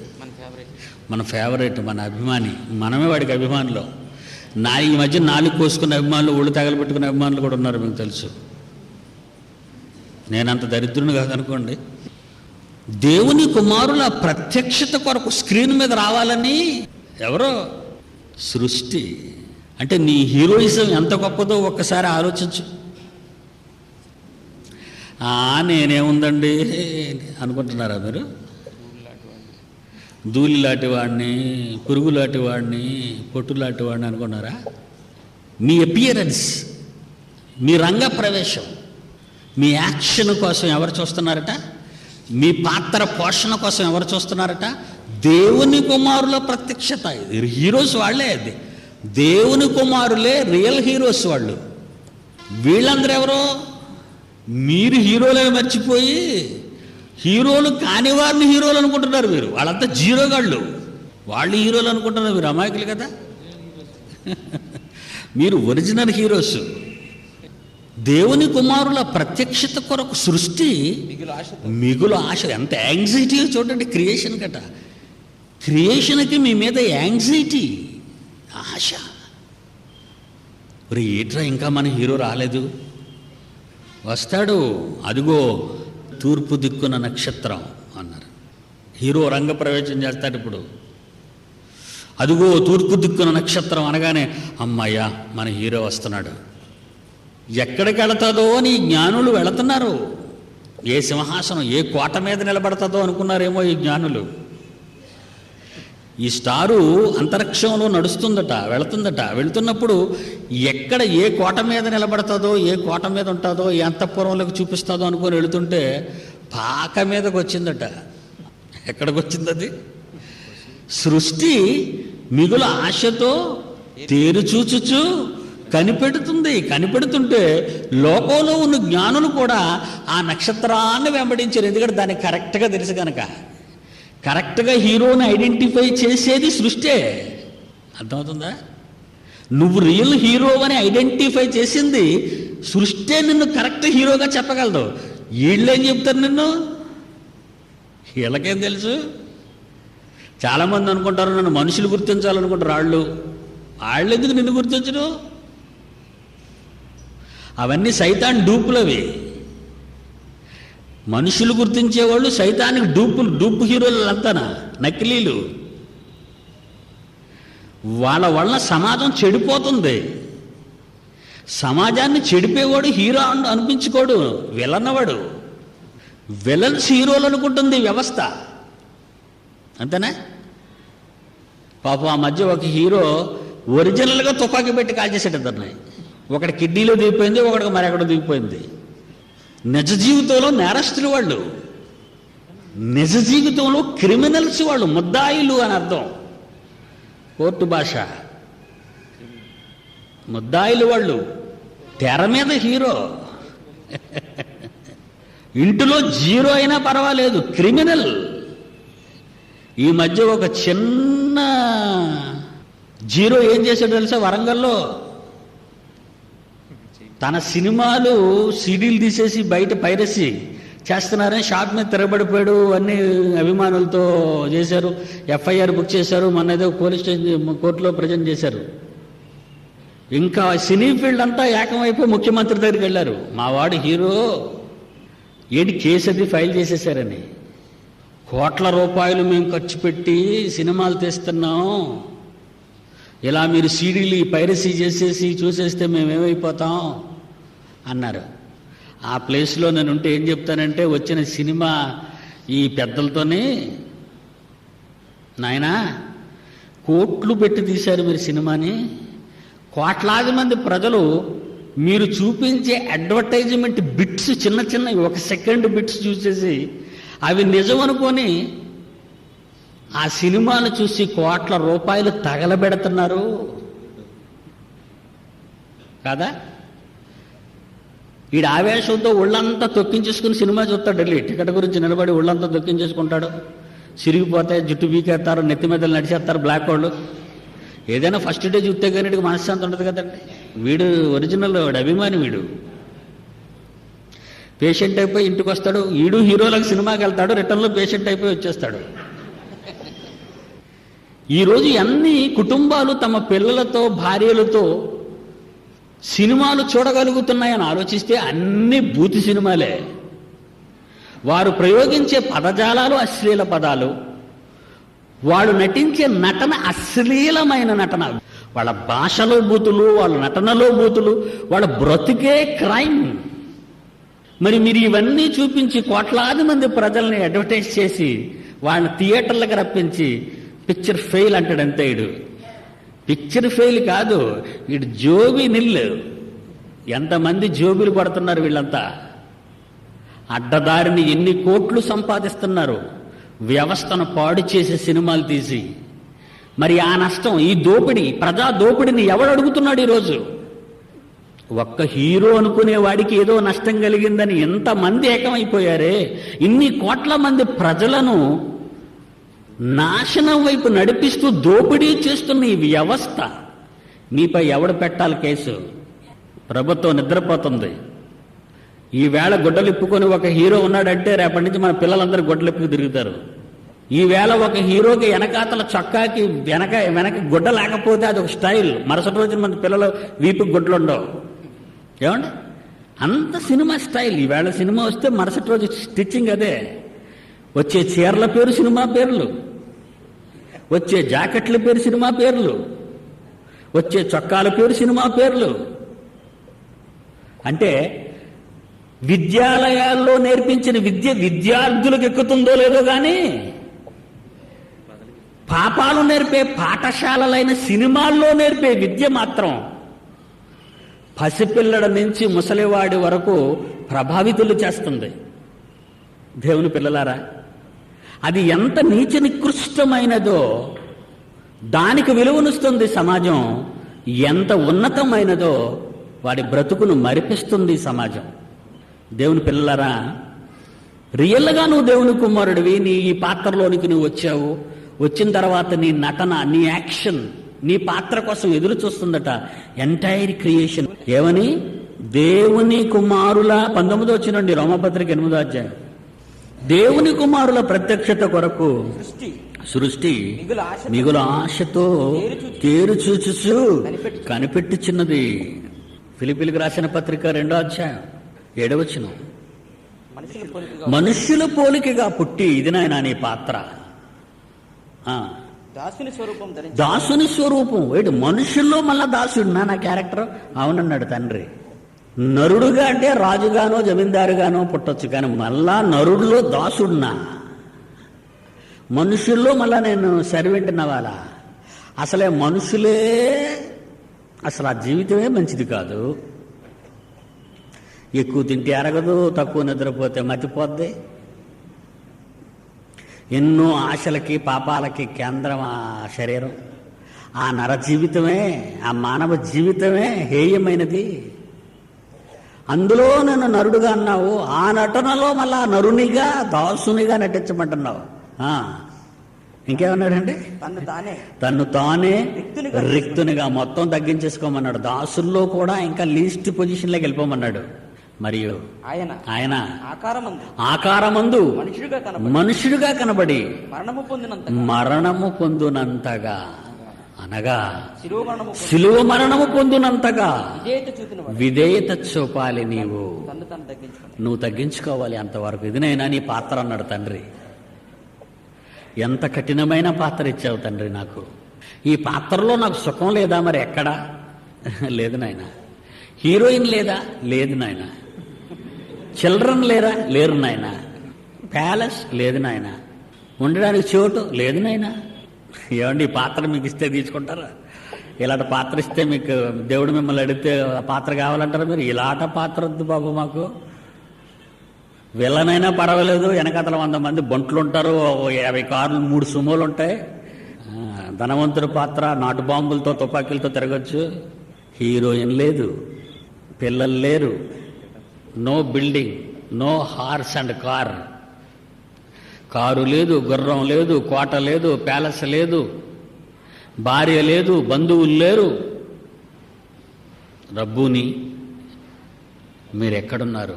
మన ఫేవరెట్, మన అభిమాని, మనమే వాడికి అభిమానులు. ఈ మధ్య 4 కోసుకున్న అభిమానులు, ఒళ్ళు తగలబెట్టుకున్న అభిమానులు కూడా ఉన్నారు, మీకు తెలుసు. నేనంత దరిద్రుని కాదనుకోండి. దేవుని కుమారుల ప్రత్యక్షత కొరకు స్క్రీన్ మీద రావాలని ఎవరో సృష్టి. అంటే నీ హీరోయిజం ఎంత గొప్పదో ఒక్కసారి ఆలోచించు. నేనేముందండి అనుకుంటున్నారా మీరు? ధూళి లాంటి వాడిని, పురుగు లాంటి వాడిని, పొట్టు లాంటి వాడిని అనుకున్నారా? మీ అపియరెన్స్, మీ రంగ ప్రవేశం, మీ యాక్షన్ కోసం ఎవరు చూస్తున్నారట? మీ పాత్ర పోషణ కోసం ఎవరు చూస్తున్నారట? దేవుని కుమారుల ప్రత్యక్షత. హీరోస్ వాళ్ళే, అది దేవుని కుమారులే రియల్ హీరోస్ వాళ్ళు. వీళ్ళందరూ ఎవరో? మీరు హీరోలను మర్చిపోయి హీరోలు కాని వారిని హీరోలు అనుకుంటున్నారు మీరు. వాళ్ళంతా జీరోగాళ్ళు, వాళ్ళు హీరోలు అనుకుంటున్నారు. మీరు అమాయకులు కదా. మీరు ఒరిజినల్ హీరోస్. దేవుని కుమారుల ప్రత్యక్షత కొరకు సృష్టి మిగులు ఆశ. ఎంత యాంగ్జైటీ చూడండి క్రియేషన్ కట. క్రియేషన్కి మీ మీద యాంగ్జైటీ, ఆశ. మరి ఏట్రా ఇంకా మన హీరో రాలేదు? వస్తాడు. అదిగో తూర్పు దిక్కున నక్షత్రం అన్నారు. హీరో రంగప్రవేశం చేస్తాడు ఇప్పుడు. అదిగో తూర్పు దిక్కున నక్షత్రం అనగానే అమ్మయ్యా మన హీరో వస్తున్నాడు. ఎక్కడికి వెళతాదో అని జ్ఞానులు వెళుతున్నారు. ఏ సింహాసనం, ఏ కోట మీద నిలబడతాదో అనుకున్నారేమో ఈ జ్ఞానులు. ఈ స్టారు అంతరిక్షంలో నడుస్తుందట, వెళుతుందట. వెళుతున్నప్పుడు ఎక్కడ ఏ కోట మీద నిలబడతాదో, ఏ కోట మీద ఉంటుందో, ఏ అంతఃపురంలోకి చూపిస్తుందో అనుకొని వెళుతుంటే పాక మీదకి వచ్చిందట. ఎక్కడికి వచ్చింది అది? సృష్టి మిగుల ఆశతో తేరు చూచుచు కనిపెడుతుంటే లోకంలో ఉన్న జ్ఞానులు కూడా ఆ నక్షత్రాన్ని వెంబడించారు. ఎందుకంటే దానికి కరెక్ట్గా తెలుసు కనుక. కరెక్ట్గా హీరోని ఐడెంటిఫై చేసేది సృష్టే. అర్థమవుతుందా? నువ్వు రియల్ హీరో అని ఐడెంటిఫై చేసింది సృష్టే. నిన్ను కరెక్ట్ హీరోగా చెప్పగలదు. వీళ్ళేం చెప్తారు నిన్ను? వీళ్ళకేం తెలుసు? చాలామంది అనుకుంటారు నన్ను మనుషులు గుర్తించాలనుకుంటారు. వాళ్ళు ఎందుకు నిన్ను గుర్తించరు? అవన్నీ సైతాన్ డూపులవి. మనుషులు గుర్తించేవాళ్ళు సైతానికి డూపు హీరోలు అంతానా, నకిలీలు. వాళ్ళ వల్ల సమాజం చెడిపోతుంది. సమాజాన్ని చెడిపేవాడు హీరో అనిపించుకోడు, విలన్నవాడు. విలన్స్ హీరోలు అనుకుంటుంది వ్యవస్థ. అంతేనా? పాపం ఆ మధ్య ఒక హీరో ఒరిజినల్గా తుపాకీ పెట్టి కాల్చేసేటద్దన్నాయి. ఒకటి కిడ్నీలో దిగిపోయింది, ఒకటికి మరెక్కడో దిగిపోయింది. నిజ జీవితంలో నేరస్తులు వాళ్ళు, నిజ జీవితంలో క్రిమినల్స్ వాళ్ళు, ముద్దాయిలు అని అర్థం. కోర్టు భాష. ముద్దాయిలు వాళ్ళు. తెర మీద హీరో, ఇంటిలో జీరో అయినా పర్వాలేదు, క్రిమినల్. ఈ మధ్య ఒక చిన్న జీరో ఏం చేశాడో తెలుసా? వరంగల్లో తన సినిమాలు సీడీలు తీసేసి బయట పైరసీ చేస్తున్నారని షాప్ మీద తిరగబడిపోయాడు. అన్ని అభిమానులతో చేశారు. ఎఫ్ఐఆర్ బుక్ చేశారు. మొన్న ఏదో పోలీస్ స్టేషన్ కోర్టులో ప్రజెంట్ చేశారు. ఇంకా సినీ ఫీల్డ్ అంతా ఏకమైపోయి ముఖ్యమంత్రి దగ్గరికి వెళ్ళారు. మా వాడు హీరో ఏంటి కేసు అది ఫైల్ చేసేసారని. కోట్ల రూపాయలు మేము ఖర్చు పెట్టి సినిమాలు తీస్తున్నాం, ఇలా మీరు సీడీలు పైరసీ చేసేసి చూసేస్తే మేమేమైపోతాం అన్నారు. ఆ ప్లేస్లో నేను ఉంటే ఏం చెప్తానంటే, వచ్చిన సినిమా ఈ పెద్దలతోనే, నాయనా కోట్లు పెట్టి తీశారు మీరు సినిమాని, కోట్లాది మంది ప్రజలు మీరు చూపించే అడ్వర్టైజ్మెంట్ బిట్స్, చిన్న చిన్న 1 సెకండ్ బిట్స్ చూసేసి అవి నిజం అనుకొని ఆ సినిమాను చూసి కోట్ల రూపాయలు తగలబెడుతున్నారు కదా. వీడు ఆవేశంతో ఒళ్ళంతా తొక్కించేసుకుని సినిమా చూస్తాడు. వెళ్ళి టికెట్ గురించి నిలబడి ఒళ్ళంతా తొక్కించేసుకుంటాడు. సిరిగిపోతే జుట్టు బీకేస్తారు, నెత్తి మీద నడిచేస్తారు బ్లాక్ వాళ్ళు. ఏదైనా ఫస్ట్ డే చూస్తే కానీ వీడికి మనశ్శాంతి ఉండదు కదండి. వీడు ఒరిజినల్, వాడు అభిమాని. వీడు పేషెంట్ అయిపోయి ఇంటికి వస్తాడు. వీడు హీరోలకు సినిమాకి వెళ్తాడు, రిటర్న్లో పేషెంట్ అయిపోయి వచ్చేస్తాడు. ఈరోజు అన్ని కుటుంబాలు తమ పిల్లలతో భార్యలతో సినిమాలు చూడగలుగుతున్నాయని ఆలోచిస్తే అన్ని బూతి సినిమాలే. వారు ప్రయోగించే పదజాలాలు అశ్లీల పదాలు, వాళ్ళు నటించే నటన అశ్లీలమైన నటన. వాళ్ళ భాషలో బూతులు, వాళ్ళ నటనలో బూతులు, వాళ్ళ బ్రతుకే క్రైమ్. మరి మీరు ఇవన్నీ చూపించి కోట్లాది మంది ప్రజల్ని అడ్వర్టైజ్ చేసి వాళ్ళని థియేటర్లకు రప్పించి పిక్చర్ ఫెయిల్ అంటాడంతే. ఇడు పిక్చర్ ఫెయిల్ కాదు, ఇడు జోబి నిల్లు. ఎంతమంది జోబులు పడుతున్నారు వీళ్ళంతా. అడ్డదారిని ఎన్ని కోట్లు సంపాదిస్తున్నారు వ్యవస్థను పాడు చేసే సినిమాలు తీసి. మరి ఆ నష్టం, ఈ దోపిడీ, ప్రజా దోపిడిని ఎవడు అడుగుతున్నాడు ఈరోజు? ఒక్క హీరో అనుకునే వాడికి ఏదో నష్టం కలిగిందని ఎంతమంది ఏకమైపోయారే. ఇన్ని కోట్ల మంది ప్రజలను నాశనం వైపు నడిపిస్తూ దోపిడీ చేస్తున్న ఈ వ్యవస్థ మీపై ఎవడు పెట్టాలి కేసు? ప్రభుత్వం నిద్రపోతుంది. ఈవేళ గుడ్డలిప్పుకొని ఒక హీరో ఉన్నాడంటే రేపటి నుంచి మన పిల్లలందరూ గుడ్డలిప్పుకు తిరుగుతారు. ఈవేళ ఒక హీరోకి వెనకాతల చొక్కాకి వెనక గుడ్డ లేకపోతే అది ఒక స్టైల్. మరుసటి రోజు మన పిల్లలు వీపుకి గుడ్డలు ఉండవు. ఏమండి? అంత సినిమా స్టైల్. ఈవేళ సినిమా వస్తే మరుసటి రోజు స్టిచ్చింగ్ అదే. వచ్చే చీరల పేరు సినిమా పేర్లు, వచ్చే జాకెట్ల పేరు సినిమా పేర్లు, వచ్చే చొక్కాల పేరు సినిమా పేర్లు. అంటే విద్యాలయాల్లో నేర్పించిన విద్య విద్యార్థులకు ఎక్కుతుందో లేదో కానీ పాపాలు నేర్పే పాఠశాలలైన సినిమాల్లో నేర్పే విద్య మాత్రం పసిపిల్లల నుంచి ముసలివాడి వరకు ప్రభావితులు చేస్తుంది. దేవుని పిల్లలారా, అది ఎంత నీచ నికృష్టమైనదో దానికి విలువనిస్తుంది సమాజం. ఎంత ఉన్నతమైనదో వాడి బ్రతుకును మరిపిస్తుంది సమాజం. దేవుని పిల్లలారా, రియల్గా నువ్వు దేవుని కుమారుడివి, నీ ఈ పాత్రలోనికి నువ్వు వచ్చావు. వచ్చిన తర్వాత నీ నటన, నీ యాక్షన్, నీ పాత్ర కోసం ఎదురు చూస్తుందట ఎంటైర్ క్రియేషన్. ఏమని? దేవుని కుమారుల 19 వచ్చినండి రోమపత్రిక 8వ అధ్యాయం. దేవుని కుమారుల ప్రత్యక్షత కొరకు సృష్టి మిగుల ఆశతో తేరు చూచు కనిపెట్టుచున్నది. ఫిలిప్పీలకు రాసిన పత్రిక 2వ అధ్యాయం 7వ వచనం. మనుష్యుల పోలికగా పుట్టి, ఇది నాయన నీ పాత్ర. దాసుని స్వరూపం. ఏంటి మనుషుల్లో మళ్ళా దాసుడునా నా క్యారెక్టర్? అవునన్నాడు తండ్రి. నరుడుగా అంటే రాజుగానో జమీందారుగానో పుట్టొచ్చు, కానీ మళ్ళా నరుడులో దాసుడునా? మనుషుల్లో మళ్ళా నేను సర్వెంట్ నవ్వాలా? అసలే మనుషులే, అసలు ఆ జీవితమే మంచిది కాదు. ఎక్కువ తింటే అరగదు, తక్కువ నిద్రపోతే మతిపోద్ది. ఎన్నో ఆశలకి పాపాలకి కేంద్రం ఆ శరీరం. ఆ నర జీవితమే, ఆ మానవ జీవితమే హేయమైనది. అందులో నన్ను నరుడుగా అన్నావు, ఆ నటనలో మళ్ళా నరునిగా దాసునిగా నటించమంటున్నావు. ఇంకేమన్నాడండి? తను తానే రిక్తునిగా మొత్తం తగ్గించేసుకోమన్నాడు. దాసుల్లో కూడా ఇంకా లీస్ట్ పొజిషన్లోకి వెళ్ళిపోమన్నాడు. మరియు ఆయన ఆకారమందు మనుషుడిగా కనబడి మరణము పొందునంతగా, అనగా శిలువ మరణము పొందునంతగా విధేయత చూపాలి. నువ్వు తగ్గించుకోవాలి అంతవరకు. ఇదినైనా నీ పాత్ర అన్నాడు తండ్రి. ఎంత కఠినమైన పాత్ర ఇచ్చావు తండ్రి నాకు. ఈ పాత్రలో నాకు సుఖం లేదా? మరి ఎక్కడా? లేదు నాయన. హీరోయిన్ లేదా? లేదు నాయన. చిల్డ్రన్ లేరా? లేరు నాయన. ప్యాలెస్ లేదు నాయన. ఉండడానికి చోటు లేదు నాయన. ఏమండి, ఈ పాత్ర మీకు ఇస్తే తీసుకుంటారా? ఇలాంటి పాత్ర ఇస్తే మీకు దేవుడు మిమ్మల్ని అడిగితే ఆ పాత్ర కావాలంటారా మీరు? ఇలాంటి పాత్ర వద్దు బాబు మాకు. విల్లనైనా పర్వాలేదు, వెనకాతల 100 మంది బంట్లు ఉంటారు, 50 కార్లు, 3 సుమోలు ఉంటాయి. ధనవంతుడి పాత్ర నాటు బాంబులతో తుపాకీలతో తిరగచ్చు. హీరోయిన్ లేదు, పిల్లలు లేరు, no building, no horse and car. Car లేదు, గుర్రం లేదు, కోట లేదు, ప్యాలెస్ లేదు, భార్య లేదు, బంధువులు లేరు. రబ్బూని మీరెక్కడున్నారు?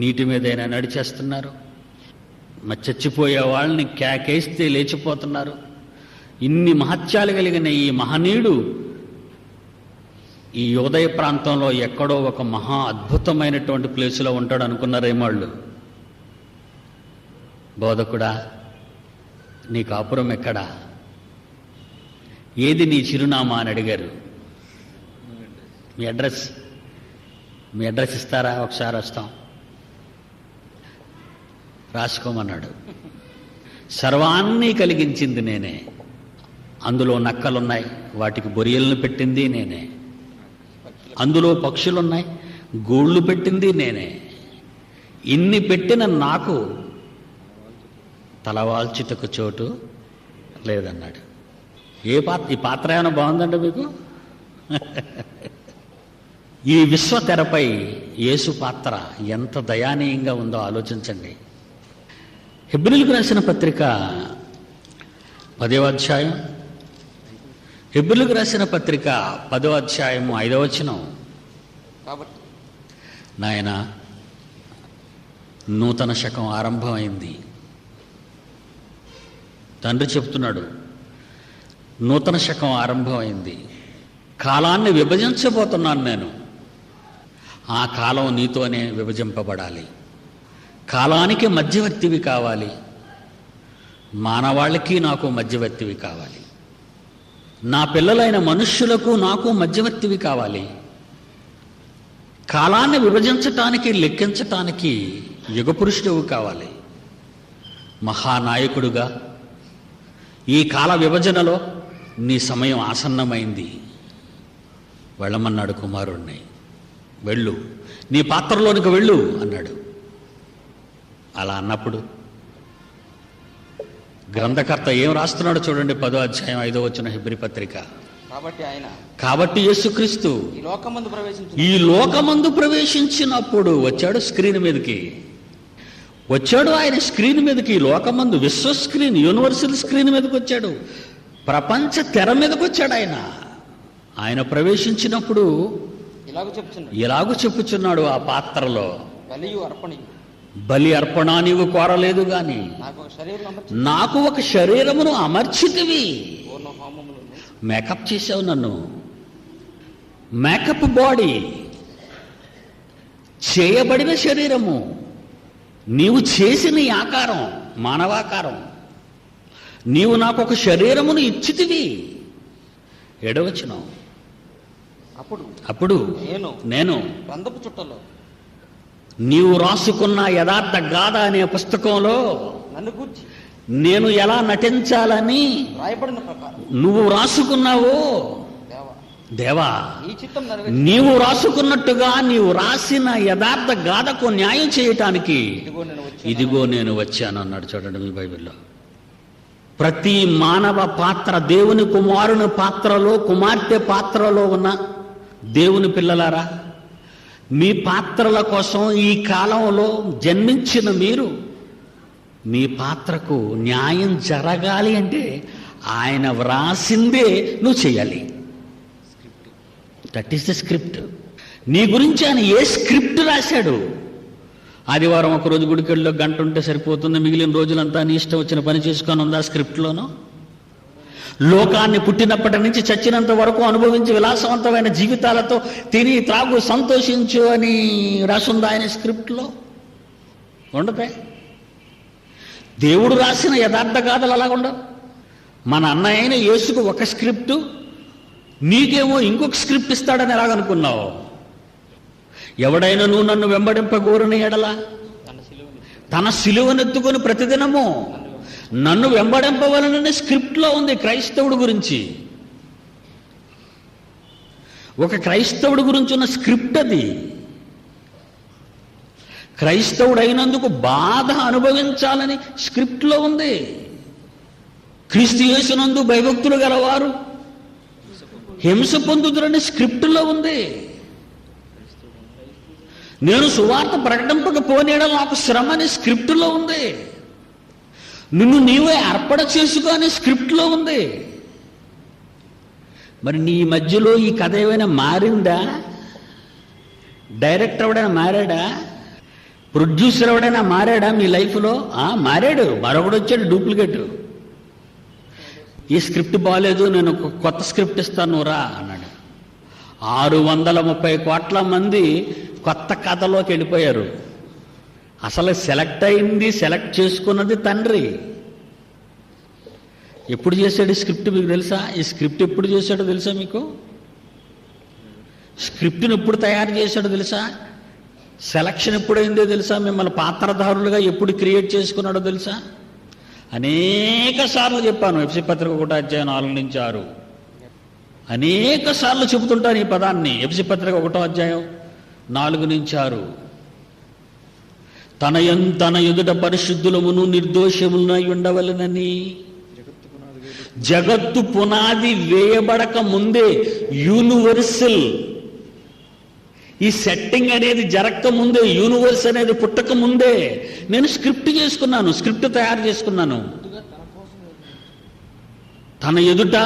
నీటి మీదైనా నడిచేస్తున్నారు. చచ్చిపోయే వాళ్ళని కేకేస్తే లేచిపోతున్నారు. ఇన్ని మహత్యాలు కలిగిన ఈ మహనీయుడు ఈ ఉదయ ప్రాంతంలో ఎక్కడో ఒక మహా అద్భుతమైనటువంటి ప్లేసులో ఉంటాడు అనుకున్నారేమాళ్ళు. బోధకుడా, నీ కాపురం ఎక్కడా? ఏది నీ చిరునామా అని అడిగారు. మీ అడ్రస్ ఇస్తారా? ఒకసారి వస్తాం. రాసుకోమన్నాడు. సర్వాన్ని కలిగించింది నేనే. అందులో నక్కలున్నాయి, వాటికి బొరియలను పెట్టింది నేనే. అందులో పక్షులున్నాయి, గూళ్ళు పెట్టింది నేనే. ఇన్ని పెట్టిన నాకు తలవాల్చుటకు చోటు లేదన్నాడు. ఈ పాత్ర ఏమైనా బాగుందండి మీకు? ఈ విశ్వ తెరపై యేసు పాత్ర ఎంత దయానీయంగా ఉందో ఆలోచించండి. హెబ్రీయులకు రాసిన పత్రిక 10వ అధ్యాయం, హెబ్రీయులకు రాసిన పత్రిక 10వ అధ్యాయము 5వ వచనం. కాబట్టి నాయన, నూతన శకం ఆరంభమైంది. తండ్రి చెప్తున్నాడు, నూతన శకం ఆరంభమైంది. కాలాన్ని విభజించబోతున్నాను నేను. ఆ కాలం నీతోనే విభజింపబడాలి. కాలానికి మధ్యవర్తివి కావాలి. మానవాళికి నాకు మధ్యవర్తివి కావాలి. నా పిల్లలైన మనుష్యులకు నాకు మధ్యవర్తివి కావాలి. కాలాన్ని విభజించటానికి, లెక్కించటానికి యుగపురుషుడువు కావాలి. మహానాయకుడుగా ఈ కాల విభజనలో నీ సమయం ఆసన్నమైంది. వెళ్ళమన్నాడు కుమారుణ్ణి. వెళ్ళు, నీ పాత్రలోనికి వెళ్ళు అన్నాడు. అలా అన్నప్పుడు గ్రంథకర్త ఏం రాస్తున్నాడు చూడండి. 10వ అధ్యాయం 5వ వచనం హెబ్రీ పత్రిక. కాబట్టి యేసుక్రీస్తు ఈ లోకమందు ప్రవేశించినప్పుడు వచ్చాడు స్క్రీన్ మీదకి. వచ్చాడు ఆయన స్క్రీన్ మీదకి, ఈ లోకమందు విశ్వ స్క్రీన్, యూనివర్సల్ స్క్రీన్ మీదకి వచ్చాడు, ప్రపంచ తెర మీదకి వచ్చాడు ఆయన. ఆయన ప్రవేశించినప్పుడు ఇలాగూ చెప్పుచున్నాడు ఆ పాత్రలో, బలి అర్పణ నీవు కోరలేదు గాని నాకు ఒక శరీరమును అమర్చితివి. మేకప్ చేసావు నన్ను, మేకప్ బాడీ, చేయబడిన శరీరము, నీవు చేసిన ఈ ఆకారం మానవాకారం, నీవు నాకు ఒక శరీరమును ఇచ్చితివి. 7వ వచనం, అప్పుడు నేను గ్రంథపు చుట్టలో నీవు రాసుకున్న యథార్థ గాథ అనే పుస్తకంలో నన్ను గూర్చి నేను ఎలా నటించాలని రాయబడిన ప్రకారం నువ్వు రాసుకున్నావో దేవా, నీవు రాసుకున్నట్టుగా నీవు రాసిన యథార్థ గాథకు న్యాయం చేయటానికి ఇదిగో నేను వచ్చాను అన్నాడు. చూడండి మీ బైబిల్లో ప్రతి మానవ పాత్ర, దేవుని కుమారుని పాత్రలో, కుమార్తె పాత్రలో ఉన్న దేవుని పిల్లలారా, మీ పాత్రల కోసం ఈ కాలంలో జన్మించిన మీరు, మీ పాత్రకు న్యాయం జరగాలి అంటే ఆయన వ్రాసిందే నువ్వు చేయాలి. That is the script. నీ గురించి ఆయన ఏ స్క్రిప్ట్ రాశాడు? ఆదివారం ఒకరోజు గుడికెళ్ళలో గంట ఉంటే సరిపోతుంది, మిగిలిన రోజులంతా నీ ఇష్టం వచ్చిన పని చేసుకొని ఉందా స్క్రిప్ట్లోనూ? లోకాన్ని పుట్టినప్పటి నుంచి చచ్చినంత వరకు అనుభవించి విలాసవంతమైన జీవితాలతో తిని త్రాగు సంతోషించు అని రాసుందా ఆయన స్క్రిప్ట్లో? ఉండదే. దేవుడు రాసిన యథార్థ గాథలు అలాగుండవు. మన అన్నయ్య అయిన యేసుకు ఒక స్క్రిప్టు, నీకేమో ఇంకొక స్క్రిప్ట్ ఇస్తాడని ఎలాగనుకున్నావు? ఎవడైనా నువ్వు నన్ను వెంబడింపగోరని ఎడల తన సిలువనెత్తుకొని ప్రతిదినము నన్ను వెంబడింపవలననే స్క్రిప్ట్లో ఉంది క్రైస్తవుడి గురించి. ఒక క్రైస్తవుడి గురించి ఉన్న స్క్రిప్ట్ అది. క్రైస్తవుడు అయినందుకు బాధ అనుభవించాలని స్క్రిప్ట్లో ఉంది. క్రీస్తు యేసునందు భయభక్తులు గలవారు హింస పొందుదురని స్క్రిప్టులో ఉంది. నేను సువార్త ప్రకటింపకపోనేడం నాకు శ్రమ అని స్క్రిప్టులో ఉంది. నిన్ను నీవే అర్పణ చేసుకో అని స్క్రిప్ట్లో ఉంది. మరి నీ మధ్యలో ఈ కథ ఏమైనా మారిందా? డైరెక్టర్ ఎవడైనా మారాడా? ప్రొడ్యూసర్ ఎవడైనా మారాడా మీ లైఫ్లో? మారాడు. మరొకడు వచ్చాడు డూప్లికేట్. ఈ స్క్రిప్ట్ బాగాలేదు, నేను కొత్త స్క్రిప్ట్ ఇస్తాను రా అన్నాడు. 630 కోట్ల మంది కొత్త కథలోకి వెళ్ళిపోయారు. అసలు సెలెక్ట్ చేసుకున్నది తండ్రి. ఎప్పుడు చేశాడు ఈ స్క్రిప్ట్ మీకు తెలుసా? ఈ స్క్రిప్ట్ ఎప్పుడు చేశాడో తెలుసా మీకు? స్క్రిప్ట్ని ఎప్పుడు తయారు చేశాడో తెలుసా? సెలక్షన్ ఎప్పుడైందో తెలుసా? మిమ్మల్ని పాత్రధారులుగా ఎప్పుడు క్రియేట్ చేసుకున్నాడో తెలుసా? అనేక సార్లు చెప్పాను. ఎఫ్సి పత్రిక 1 అధ్యాయం 4 నుంచి 6 అనేక సార్లు చెబుతుంటాను ఈ పదాన్ని. ఎఫ్సి పత్రిక 1 అధ్యాయం 4 నుంచి 6 తన ఎదుట పరిశుద్ధులమును నిర్దోషములై ఉండవలెనని జగత్తు పునాది వేయబడక ముందే, యూనివర్సల్ ఈ సెట్టింగ్ అనేది జరగక ముందే, యూనివర్స్ అనేది పుట్టక ముందే నేను స్క్రిప్ట్ చేసుకున్నాను, స్క్రిప్ట్ తయారు చేసుకున్నాను. తన ఎదుట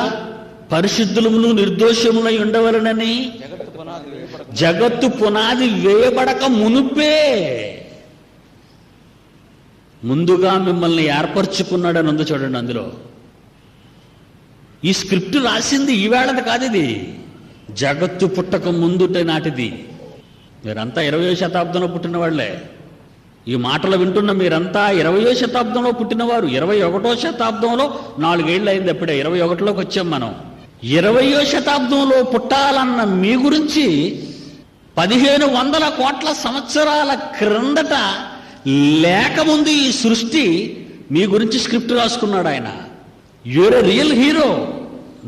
పరిశుద్ధులమును నిర్దోషములై ఉండవలెనని జగత్తు పునాది వేయబడక మునుపే ముందుగా మిమ్మల్ని ఏర్పరచుకున్నాడని ఉంది చూడండి. అందులో ఈ స్క్రిప్ట్ రాసింది ఈవేళది కాదు, ఇది జగత్తు పుట్టక ముందుటే నాటిది. మీరంతా 20వ శతాబ్దంలో పుట్టిన వాళ్లే. ఈ మాటలు వింటున్న మీరంతా 20వ శతాబ్దంలో పుట్టినవారు. 21వ శతాబ్దంలో 4 ఏళ్ళు అయింది, అప్పుడే 21లోకి వచ్చాం మనం. 20వ శతాబ్దంలో పుట్టాలన్న మీ గురించి 1500 కోట్ల సంవత్సరాల క్రిందట లేకముందు ఈ సృష్టి మీ గురించి స్క్రిప్ట్ రాసుకున్నాడు ఆయన. You're a real hero.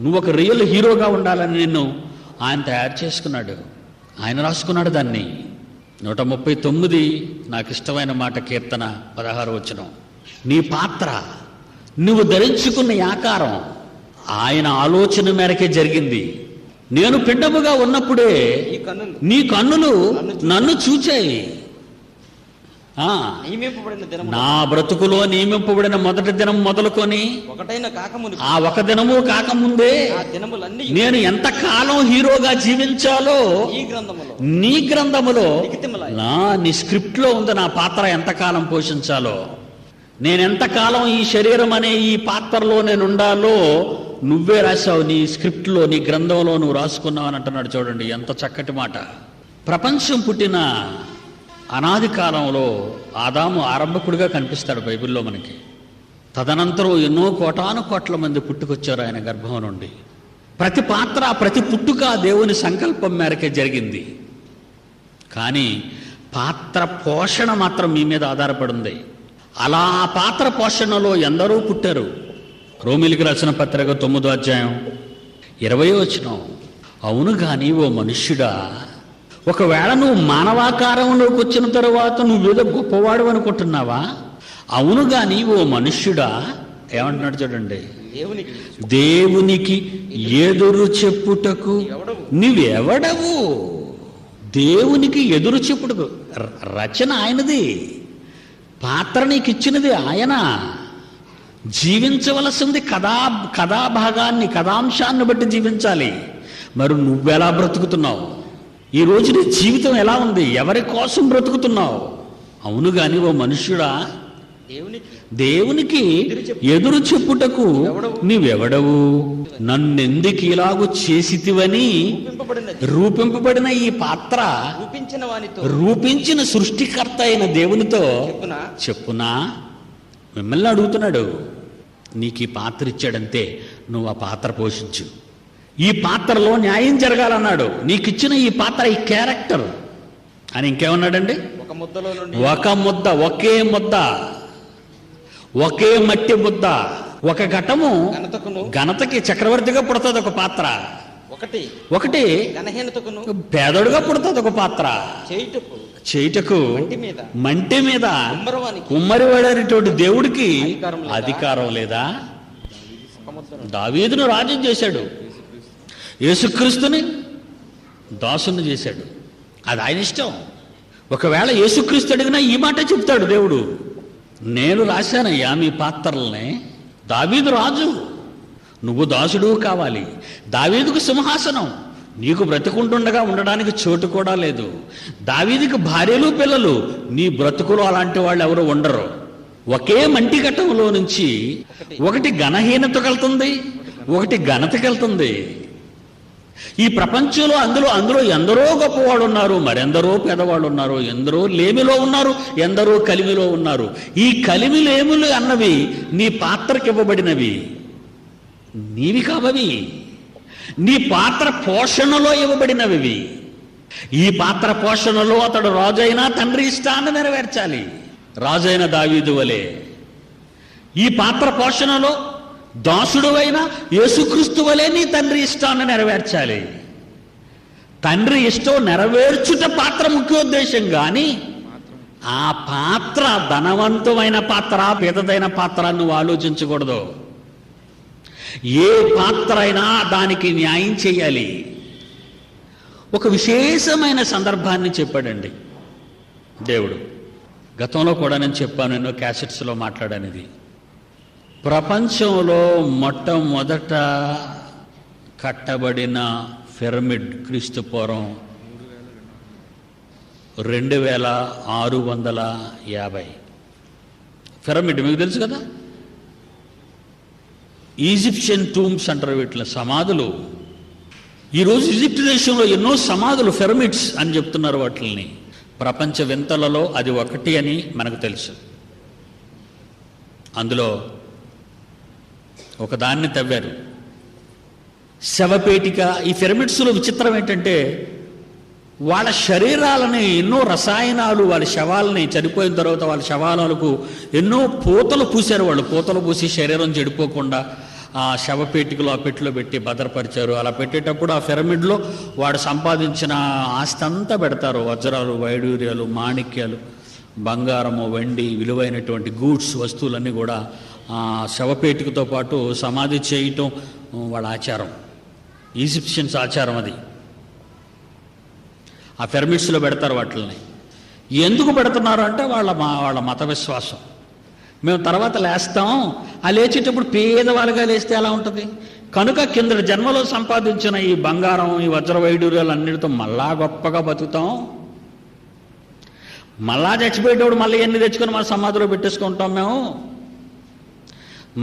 నువ్వు ఒక రియల్ హీరోగా ఉండాలని నిన్ను ఆయన తయారు చేసుకున్నాడు. ఆయన రాసుకున్నాడు దాన్ని. 139 నాకు ఇష్టమైన మాట, కీర్తన 16 వచనం. నీ పాత్ర, నువ్వు ధరించుకున్న ఆకారం, ఆయన ఆలోచన మేరకే జరిగింది. నేను పిండముగా ఉన్నప్పుడే ఈ కన్నులు నీ కన్నులు నన్ను చూచాయి. నియమింపబడిన దినము నా బ్రతుకులో నియమింపబడిన మొదటి దినం మొదలుకొని ఒకటైన కాకమును ఆ ఒక దినము కాకముందే ఆ దినములన్నీ నేను ఎంత కాలం హీరోగా జీవించాలో ఈ గ్రంథములో నీ గ్రంథములో లిఖితములాయి. నీ స్క్రిప్ట్ లో ఉంది. నా పాత్ర ఎంతకాలం పోషించాలో, నేనెంతకాలం ఈ శరీరం అనే ఈ పాత్రలో నేను ఉండాలో నువ్వే రాశావు. నీ స్క్రిప్ట్ లో, నీ గ్రంథంలో నువ్వు రాసుకున్నావు అని అంటున్నాడు. చూడండి ఎంత చక్కటి మాట. ప్రపంచం పుట్టిన అనాది కాలంలో ఆదాము ఆరంభకుడిగా కనిపిస్తాడు బైబిల్లో మనకి. తదనంతరం ఎన్నో కోటాను కోట్ల మంది పుట్టుకొచ్చారు ఆయన గర్భం నుండి. ప్రతి పాత్ర, ప్రతి పుట్టుక దేవుని సంకల్పం మేరకే జరిగింది. కానీ పాత్ర పోషణ మాత్రం మీ మీద ఆధారపడింది. అలా ఆ పాత్ర పోషణలో ఎందరో పుట్టారు. రోమిలికి రాసిన పత్రిక 9వ అధ్యాయం 20వ వచనం. అవును గాని ఓ మనుష్యుడా, ఒకవేళ నువ్వు మానవాకారంలోకి వచ్చిన తరువాత నువ్వేదో గొప్పవాడు అనుకుంటున్నావా? అవును గాని ఓ మనుష్యుడా, ఏమంటున్నాడు చూడండి, దేవునికి ఎదురు చెప్పుటకు నువ్వెవడవు? దేవునికి ఎదురు చెప్పుటకు. రచన ఆయనది, పాత్ర నీకు ఇచ్చినది ఆయన. జీవించవలసింది కథాభాగాన్ని, కథాంశాన్ని బట్టి జీవించాలి. మరి నువ్వెలా బ్రతుకుతున్నావు? ఈరోజు నీ జీవితం ఎలా ఉంది? ఎవరి కోసం బ్రతుకుతున్నావు? అవును గాని ఓ మనుష్యుడా, దేవునికి ఎదురు చెప్పుటకు నీవెవడవు? నన్నెందుకు ఇలాగూ చేసితివని రూపింపబడిన ఈ పాత్ర రూపించిన సృష్టికర్త అయిన దేవునితో చెప్పునా? మిమ్మల్ని అడుగుతున్నాడు. నీకు ఈ పాత్ర ఇచ్చాడంతే, నువ్వు ఆ పాత్ర పోషించు. ఈ పాత్రలో న్యాయం జరగాలన్నాడు. నీకు ఇచ్చిన ఈ పాత్ర, ఈ క్యారెక్టర్ అని ఇంకేమన్నాడండి? ఒక ముద్ద, ఒకే ముద్ద, ఒకే మట్టి ముద్ద, ఒక ఘటము ఘనతకి చక్రవర్తిగా పుడుతుంది ఒక పాత్ర. ఒకటి పేదోడుగా పుడుతుంది ఒక పాత్ర. చేయుటకు మంటి మీద కుమ్మరివాడైనటువంటి దేవుడికి అధికారం లేదా? దావీదును రాజు చేశాడు, యేసుక్రీస్తుని దాసుని చేశాడు. అది ఆయన ఇష్టం. ఒకవేళ యేసుక్రీస్తు అడిగినా ఈ మాట చెప్తాడు దేవుడు, నేను రాశానయ్యా మీ పాత్రల్ని. దావీదు రాజు, నువ్వు దాసుడు కావాలి. దావీదుకు సింహాసనం, నీకు బ్రతుకుంటుండగా ఉండడానికి చోటు కూడా లేదు. దావీదుకి భార్యలు పిల్లలు, నీ బ్రతుకులో అలాంటి వాళ్ళు ఎవరు ఉండరు. ఒకే మంటి ఘట్టంలో నుంచి ఒకటి ఘనహీనతకు వెళ్తుంది, ఒకటి ఘనతకి వెళ్తుంది. ఈ ప్రపంచంలో అందులో ఎందరో గొప్పవాళ్ళు ఉన్నారు, మరెందరో పేదవాళ్ళు ఉన్నారు, ఎందరో లేమిలో ఉన్నారు, ఎందరో కలిమిలో ఉన్నారు. ఈ కలిమి లేములు అన్నవి నీ పాత్రకి ఇవ్వబడినవి, నీవి కావవి. నీ పాత్ర పోషణలో ఇవ్వబడినవి. ఈ పాత్ర పోషణలో అతడు రాజైనా తండ్రి ఇష్టాన్ని నెరవేర్చాలి, రాజైన దావీదు వలె. ఈ పాత్ర పోషణలో దాసుడు అయినా యేసుక్రీస్తు వలె నీ తండ్రి ఇష్టాన్ని నెరవేర్చాలి. తండ్రి ఇష్టం నెరవేర్చుట పాత్ర ముఖ్యోద్దేశం. కానీ ఆ పాత్ర ధనవంతమైన పాత్ర, పేదదైన పాత్ర నువ్వు ఆలోచించకూడదు. ఏ పాత్ర అయినా దానికి న్యాయం చేయాలి. ఒక విశేషమైన సందర్భాన్ని చెప్పాడండి దేవుడు. గతంలో కూడా నేను చెప్పాను, ఎన్నో క్యాసెట్స్లో మాట్లాడనేది. ప్రపంచంలో మొట్టమొదట కట్టబడిన పిరమిడ్ క్రీస్తు పూర్వం 2650 పిరమిడ్ మీకు తెలుసు కదా. ఈజిప్షియన్ టూమ్స్ అంటారు వీటిని, సమాధులు. ఈరోజు ఈజిప్ట్ దేశంలో ఎన్నో సమాధులు, పిరమిడ్స్ అని చెప్తున్నారు వాటిని. ప్రపంచ వింతలలో అది ఒకటి అని మనకు తెలుసు. అందులో ఒకదాన్ని తవ్వారు, శవపేటిక. ఈ పిరమిడ్స్లో విచిత్రం ఏంటంటే వాళ్ళ శరీరాలని ఎన్నో రసాయనాలు, వాళ్ళ శవాలని చనిపోయిన తర్వాత వాళ్ళ శవాలకు ఎన్నో పూతలు పూశారు. వాళ్ళు పూతలు పూసి శరీరం చెడిపోకుండా ఆ శవపేటికలో, ఆ పెట్టిలో పెట్టి భద్రపరిచారు. అలా పెట్టేటప్పుడు ఆ పిరమిడ్లో వాడు సంపాదించిన ఆస్తి అంతా పెడతారు. వజ్రాలు, వైడూర్యాలు, మాణిక్యాలు, బంగారము, వెండి, విలువైనటువంటి గూడ్స్ వస్తువులన్నీ కూడా శవపేటికతో పాటు సమాధి చేయటం వాళ్ళ ఆచారం, ఈజిప్షియన్స్ ఆచారం అది. ఆ పిరమిడ్స్లో పెడతారు వాటిని. ఎందుకు పెడుతున్నారు అంటే వాళ్ళ మత విశ్వాసం. మేము తర్వాత లేస్తాం, ఆ లేచేటప్పుడు పేదవాళ్ళుగా లేస్తే ఎలా ఉంటుంది, కనుక కింద జన్మలో సంపాదించిన ఈ బంగారం, ఈ వజ్రవైడూర్యాలు అన్నిటితో మళ్ళా గొప్పగా బతుకుతాం, మళ్ళా చచ్చిపోయేటప్పుడు మళ్ళీ ఎన్ని తెచ్చుకొని మన సమాధిలో పెట్టేసుకుంటాం మేము,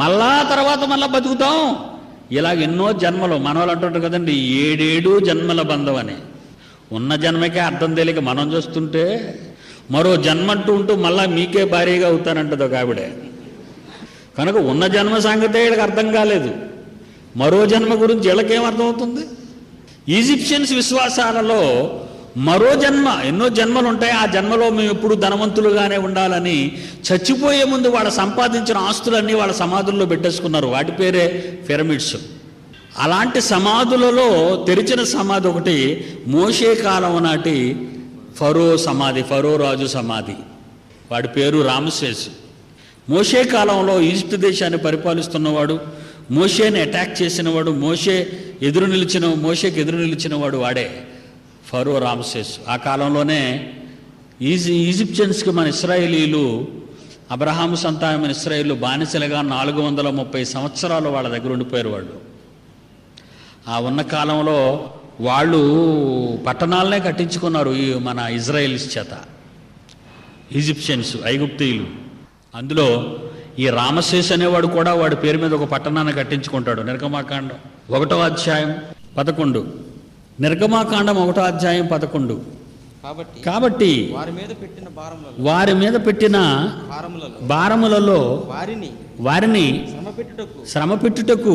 మళ్ళా తర్వాత మళ్ళా బతుకుతాం. ఇలాగ ఎన్నో జన్మలు. మనవాళ్ళు అంటుంటారు కదండి, 7 జన్మల బంధం అని. ఉన్న జన్మకే అర్థం తెలియక మనం చూస్తుంటే మరో జన్మ ఉంటూ మళ్ళా మీకే భార్యగా అవుతానంటది ఒక ఆవిడే. కనుక ఉన్న జన్మ సంగతే వీళ్ళకి అర్థం కాలేదు, మరో జన్మ గురించి వీళ్ళకేం అర్థమవుతుంది? ఈజిప్షియన్స్ విశ్వాసాలలో మరో జన్మ, ఎన్నో జన్మలు ఉంటాయి, ఆ జన్మలో మేము ఎప్పుడు ధనవంతులుగానే ఉండాలని చచ్చిపోయే ముందు వాళ్ళ సంపాదించిన ఆస్తులన్నీ వాళ్ళ సమాధుల్లో పెట్టేసుకున్నారు. వాటి పేరే పిరమిడ్స్. అలాంటి సమాధులలో తెరిచిన సమాధి ఒకటి మోషే కాలం నాటి ఫరో సమాధి, ఫరో రాజు సమాధి. వాడి పేరు రామసేస్. మోషే కాలంలో ఈజిప్ట్ దేశాన్ని పరిపాలిస్తున్నవాడు, మోషేని అటాక్ చేసినవాడు, మోషేకి ఎదురు నిలిచినవాడు వాడే ఫరో రామసేస్. ఆ కాలంలోనే ఈజిప్షియన్స్కి మన ఇశ్రాయేలీలు, అబ్రహాము సంతానమైన ఇశ్రాయేలు బానిసలుగా 430 సంవత్సరాలు వాళ్ళ దగ్గర ఉండిపోయారు వాళ్ళు. ఆ ఉన్న కాలంలో వాళ్ళు పట్టణాలనే కట్టించుకున్నారు ఈ మన ఇజ్రాయేల్స్ చేత, ఈజిప్షియన్స్, ఐగుప్తీయులు. అందులో ఈ రామసేస్ అనేవాడు కూడా వాడి పేరు మీద ఒక పట్టణాన్ని కట్టించుకుంటాడు. నిర్గమాకాండం 1వ అధ్యాయం 11. నిర్గమాకాండం 1వ అధ్యాయం 11. కాబట్టి వారి మీద పెట్టిన భారములలో వారిని శ్రమ పెట్టుటకు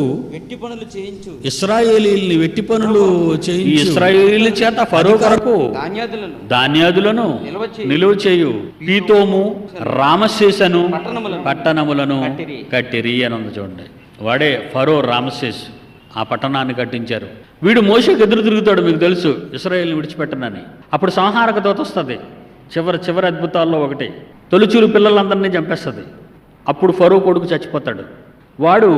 ఇశ్రాయేలీయుల్ని వెట్టి పనులు చేయించు. ఇశ్రాయేలీయుల చేత ఫరో కొరకు ధాన్యాదులను నిలువ చేయు పీతోము, రామసేసను పట్టణములను కట్టిరి అని ఉంది చూడండి. వాడే ఫరో రామసేస్. ఆ పట్టణాన్ని కట్టించారు. వీడు మోషేకి ఎదురు తిరుగుతాడు, మీకు తెలుసు, ఇశ్రాయేలుని విడిచిపెట్టనని. అప్పుడు సంహారక దూత వస్తుంది. చివరి అద్భుతాల్లో ఒకటి, తొలిచూరు పిల్లలందరినీ చంపేస్తుంది. అప్పుడు ఫరో కొడుకు చచ్చిపోతాడు. వాడు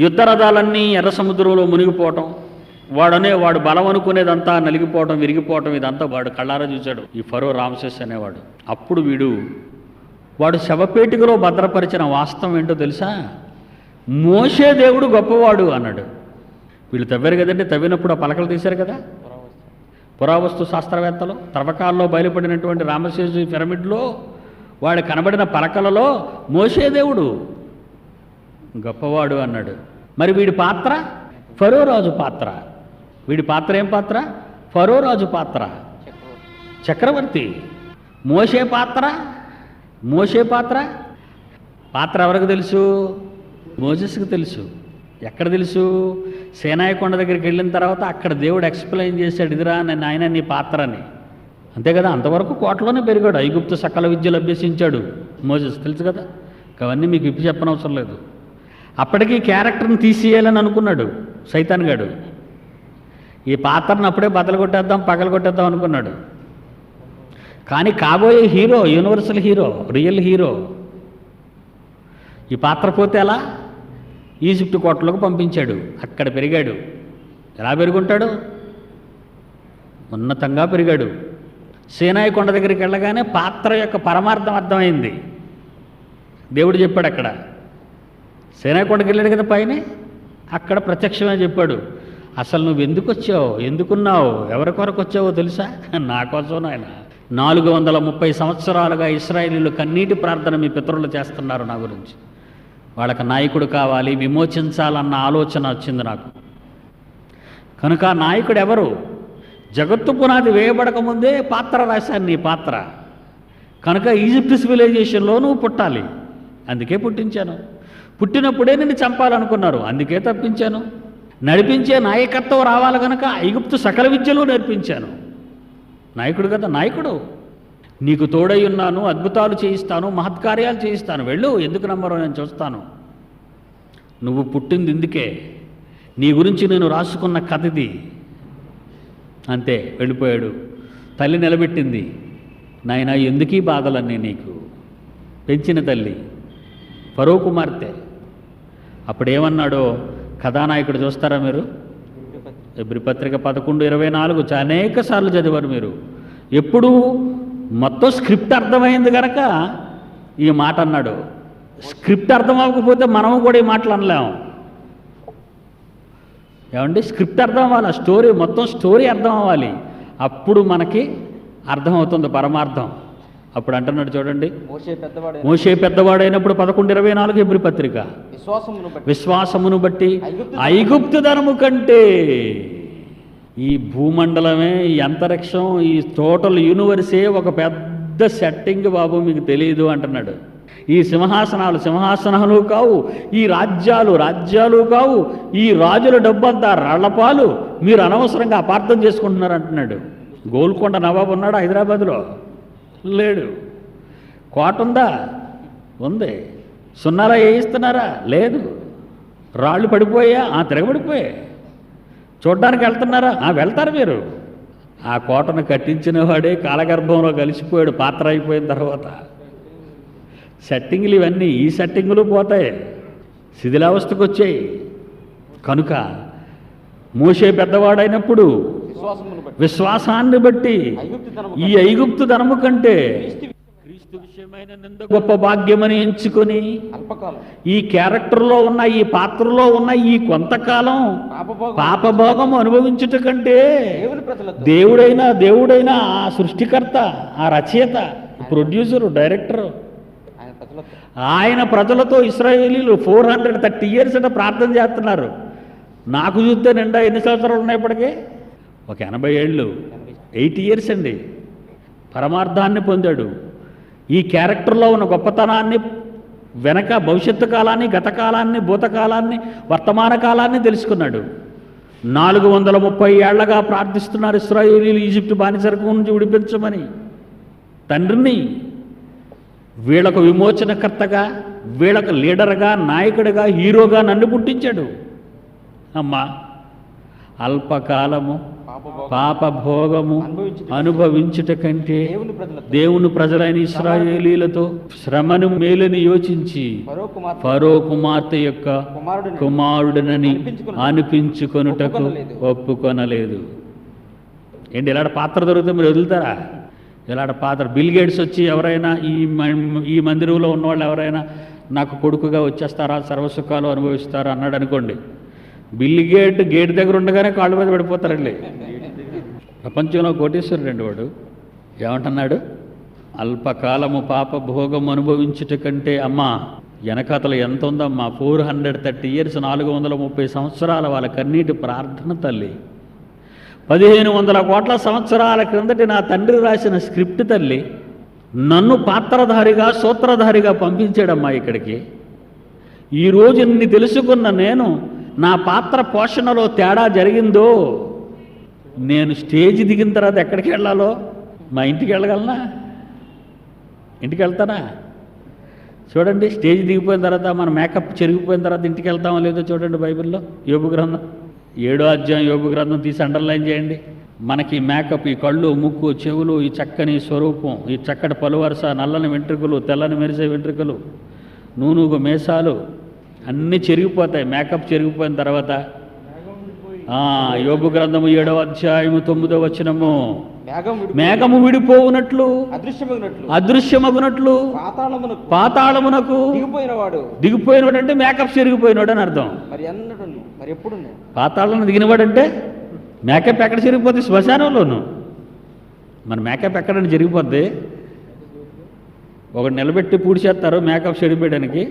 యుద్ధ రథాలన్నీ ఎర్ర సముద్రంలో మునిగిపోవటం, వాడు బలం అనుకునేదంతా నలిగిపోవటం, విరిగిపోవటం, ఇదంతా వాడు కళ్ళారా చూశాడు, ఈ ఫరో రామసేస్ అనేవాడు. అప్పుడు వాడు శవపేటికలో భద్రపరిచిన వాస్తవం ఏంటో తెలుసా? మోషే దేవుడు గొప్పవాడు అన్నాడు. వీళ్ళు తవ్వారు కదండి, తవ్వినప్పుడు ఆ పలకలు తీశారు కదా, పురావస్తు శాస్త్రవేత్తలు. తర్వకాల్లో బయలుపడినటువంటి రామసేసు పిరమిడ్లో వాడు కనబడిన పలకలలో మోషే దేవుడు గొప్పవాడు అన్నాడు. మరి వీడి పాత్ర ఫరో రాజు పాత్ర. వీడి పాత్ర ఏం పాత్ర? ఫరో రాజు పాత్ర, చక్రవర్తి. మోషే పాత్ర ఎవరికి తెలుసు? మోసెస్కి తెలుసు. ఎక్కడ తెలుసు? సేనాయి కొండ దగ్గరికి వెళ్ళిన తర్వాత అక్కడ దేవుడు ఎక్స్ప్లెయిన్ చేశాడు, ఇదిరా నాయన నీ పాత్ర అని. అంతే కదా, అంతవరకు కోటలోనే పెరిగాడు, ఐగుప్తు సకల విద్యలు అభ్యసించాడు మోసెస్, తెలుసు కదా. అవన్నీ మీకు ఇప్పి చెప్పనవసరం లేదు. అప్పటికీ క్యారెక్టర్ని తీసేయాలని అనుకున్నాడు సైతాన్ గాడు. ఈ పాత్రను అప్పుడే పగలగొట్టేద్దాం అనుకున్నాడు. కానీ కాబోయే hero, universal hero, real hero, ఈ పాత్ర పోతే ఎలా? ఈజిప్ట్ కోటలోకి పంపించాడు. అక్కడ పెరిగాడు. ఎలా పెరుగుంటాడు? ఉన్నతంగా పెరిగాడు. సీనాయి కొండ దగ్గరికి వెళ్ళగానే పాత్ర యొక్క పరమార్థం అర్థమైంది. దేవుడు చెప్పాడు అక్కడ. సీనాయి కొండకి వెళ్ళాడు కదా పైన, అక్కడ ప్రత్యక్షమే చెప్పాడు, అసలు నువ్వు ఎందుకు వచ్చావు, ఎందుకున్నావు, ఎవరి కొరకు వచ్చావో తెలుసా? నా కోసం నాయన. 430 సంవత్సరాలుగా ఇశ్రాయేలీయులు కన్నీటి ప్రార్థన మీ పితరులు చేస్తున్నారు నా గురించి. వాళ్ళకి నాయకుడు కావాలి, విమోచించాలన్న ఆలోచన వచ్చింది నాకు. కనుక నాయకుడు ఎవరు? జగత్తు పునాది వేయబడకముందే పాత్ర రాశాను, నీ పాత్ర. కనుక ఈజిప్ట్ సివిలైజేషన్లో నువ్వు పుట్టాలి, అందుకే పుట్టించాను. పుట్టినప్పుడే నిన్ను చంపాలనుకున్నారు, అందుకే తప్పించాను. నడిపించే నాయకత్వం రావాలి కనుక ఐగుప్తు సకల విద్యలు నేర్పించాను. నాయకుడు కదా, నాయకుడు. నీకు తోడై ఉన్నాను, అద్భుతాలు చేయిస్తాను, మహత్కార్యాలు చేయిస్తాను, వెళ్ళు, ఎందుకు నమ్మరో నేను చూస్తాను. నువ్వు పుట్టింది ఇందుకే, నీ గురించి నేను రాసుకున్న కథ ఇది. అంతే, వెళ్ళిపోయాడు. తల్లి నిలబెట్టింది, నాయనా ఎందుకీ బాధలన్నీ నీకు, పెంచిన తల్లి. ఫరో కుమార్తె. అప్పుడేమన్నాడో కథానాయకుడు చూస్తారా మీరు? హెబ్రీ పత్రిక 11:24 అనేక సార్లు చదివారు మీరు. ఎప్పుడు మొత్తం స్క్రిప్ట్ అర్థమైంది కనుక ఈ మాట అన్నాడు. స్క్రిప్ట్ అర్థం అవ్వకపోతే మనము కూడా ఈ మాటలు అనలేము. ఏమండి, స్క్రిప్ట్ అర్థం అవ్వాలి, స్టోరీ మొత్తం స్టోరీ అర్థం అవ్వాలి. అప్పుడు మనకి అర్థమవుతుంది పరమార్థం. అప్పుడు అంటున్నాడు చూడండి, మోషే పెద్దవాడైనప్పుడు 11:24 హెబ్రీ పత్రిక, విశ్వాసమును బట్టి ఐగుప్తు ధనము కంటే ఈ భూమండలమే, ఈ అంతరిక్షం, ఈ టోటల్ యూనివర్సే ఒక పెద్ద సెట్టింగ్ బాబు, మీకు తెలియదు అంటున్నాడు. ఈ సింహాసనాలు కావు, ఈ రాజ్యాలు కావు, ఈ రాజుల డబ్బంతా రాళ్లపాలు, మీరు అనవసరంగా అపార్థం చేసుకుంటున్నారు అంటున్నాడు. గోల్కొండ నవాబు ఉన్నాడా హైదరాబాద్లో? లేడు. కోట ఉందా? ఉంది. సున్నారా వేయిస్తున్నారా? లేదు. రాళ్ళు పడిపోయా? తిరగబడిపోయాయి. చూడ్డానికి వెళ్తున్నారా? వెళ్తారు మీరు. ఆ కోటను కట్టించిన వాడే కాలగర్భంలో కలిసిపోయాడు పాత్ర అయిపోయిన తర్వాత. సెట్టింగులు ఇవన్నీ, ఈ సెట్టింగులు పోతాయి, శిథిలావస్థకు వచ్చాయి. కనుక మోషే పెద్దవాడైనప్పుడు విశ్వాసాన్ని బట్టి ఈ ఐగుప్తు ధనము కంటే క్రీస్తు విషయమైన నింద గొప్ప భాగ్యమని ఎంచుకొని ఈ క్యారెక్టర్లో ఉన్న, ఈ పాత్రలో ఉన్న ఈ కొంతకాలం పాపభోగము అనుభవించుట కంటే దేవుడైనా ఆ సృష్టికర్త, ఆ రచయిత, ప్రొడ్యూసరు, డైరెక్టరు, ఆయన ప్రజలతో ఇశ్రాయేలీలు 430 years ప్రార్థన చేస్తున్నారు. నాకు చూస్తే నిండా ఎన్ని సంవత్సరాలు ఉన్నాయి ఇప్పటికీ? ఒక 80 ఏళ్ళు, 80 years అండి. పరమార్థాన్ని పొందాడు. ఈ క్యారెక్టర్లో ఉన్న గొప్పతనాన్ని, వెనక భవిష్యత్తు కాలాన్ని, గతకాలాన్ని, భూతకాలాన్ని, వర్తమాన కాలాన్ని తెలుసుకున్నాడు. 430 ఏళ్లగా ప్రార్థిస్తున్నారు ఇశ్రాయేలీలు ఈజిప్టు బానిసత్వం నుంచి విడిపించమని తండ్రిని. వీళ్ళకు విమోచనకర్తగా, వీళ్ళకు లీడర్గా, నాయకుడిగా, హీరోగా నన్ను పుట్టించాడు. అమ్మా, అల్పకాలము పాపభోగము అనుభవించుట కంటే దేవుని ప్రజలైన ఇశ్రాయేలీలతో శ్రమను మేలుని యోచించి ఫరో కుమార్తె యొక్క కుమారుడినని అనిపించుకొనుటకు ఒప్పుకొనలేదు. ఏంటి ఇలాంటి పాత్ర దొరికితే మీరు వదులుతారా? ఇలాంటి పాత్ర బిల్ గేట్స్ వచ్చి ఎవరైనా ఈ మందిరంలో ఉన్నవాళ్ళు ఎవరైనా నాకు కొడుకుగా వచ్చేస్తారా, సర్వసుఖాలు అనుభవిస్తారా అన్నాడు అనుకోండి, బిల్ గేట్ దగ్గర ఉండగానే కాళ్ళ మీద పడిపోతారండి. ప్రపంచంలో కోటీశ్వరుడండి వాడు. ఏమంటున్నాడు? అల్పకాలము పాపభోగం అనుభవించుట కంటే, అమ్మా వెనకతలు ఎంత ఉందమ్మా, 430 years, 430 సంవత్సరాల వాళ్ళ కన్నీటి ప్రార్థన తల్లి. 1500 కోట్ల సంవత్సరాల క్రిందటి నా తండ్రి రాసిన స్క్రిప్ట్ తల్లి. నన్ను పాత్రధారిగా, సూత్రధారిగా పంపించాడమ్మా ఇక్కడికి. ఈరోజు ఇన్ని తెలుసుకున్న నేను, నా పాత్ర పోషణలో తేడా జరిగిందో, నేను స్టేజ్ దిగిన తర్వాత ఎక్కడికి వెళ్ళాలో, మా ఇంటికి వెళ్ళగలనా? ఇంటికి వెళ్తానా? చూడండి, స్టేజ్ దిగిపోయిన తర్వాత మన మేకప్ చెరిగిపోయిన తర్వాత ఇంటికి వెళ్తామో లేదో చూడండి. బైబిల్లో యోబు గ్రంథం 7వ అధ్యాయం యోబు గ్రంథం తీసి అండర్లైన్ చేయండి. మనకి మేకప్, ఈ కళ్ళు, ముక్కు, చెవులు, ఈ చక్కని స్వరూపం, ఈ చక్కటి పలువరుస, నల్లని వెంట్రుకలు, తెల్లని మెరిసే వెంట్రుకలు, నూనూగు మీసాలు అన్నీ చెరిగిపోతాయి మేకప్ చెరిగిపోయిన తర్వాత. యోబు గ్రంథము 7వ అధ్యాయము 9వ వచనము, మేఘము విడిపోవునట్లు, అదృశ్యమగునట్లు పాతాళమునకు దిగిపోయినవాడు అంటే మేకప్ చెరిగిపోయినాడు అని అర్థం. పాతాళం దిగినవాడంటే మేకప్ ఎక్కడ చెరిగిపోద్ది? శ్మశానంలోను. మన మేకప్ ఎక్కడని జరిగిపోద్ది? ఒకటి నిలబెట్టి పూడ్చేస్తారు మేకప్ చెడిపోయడానికి,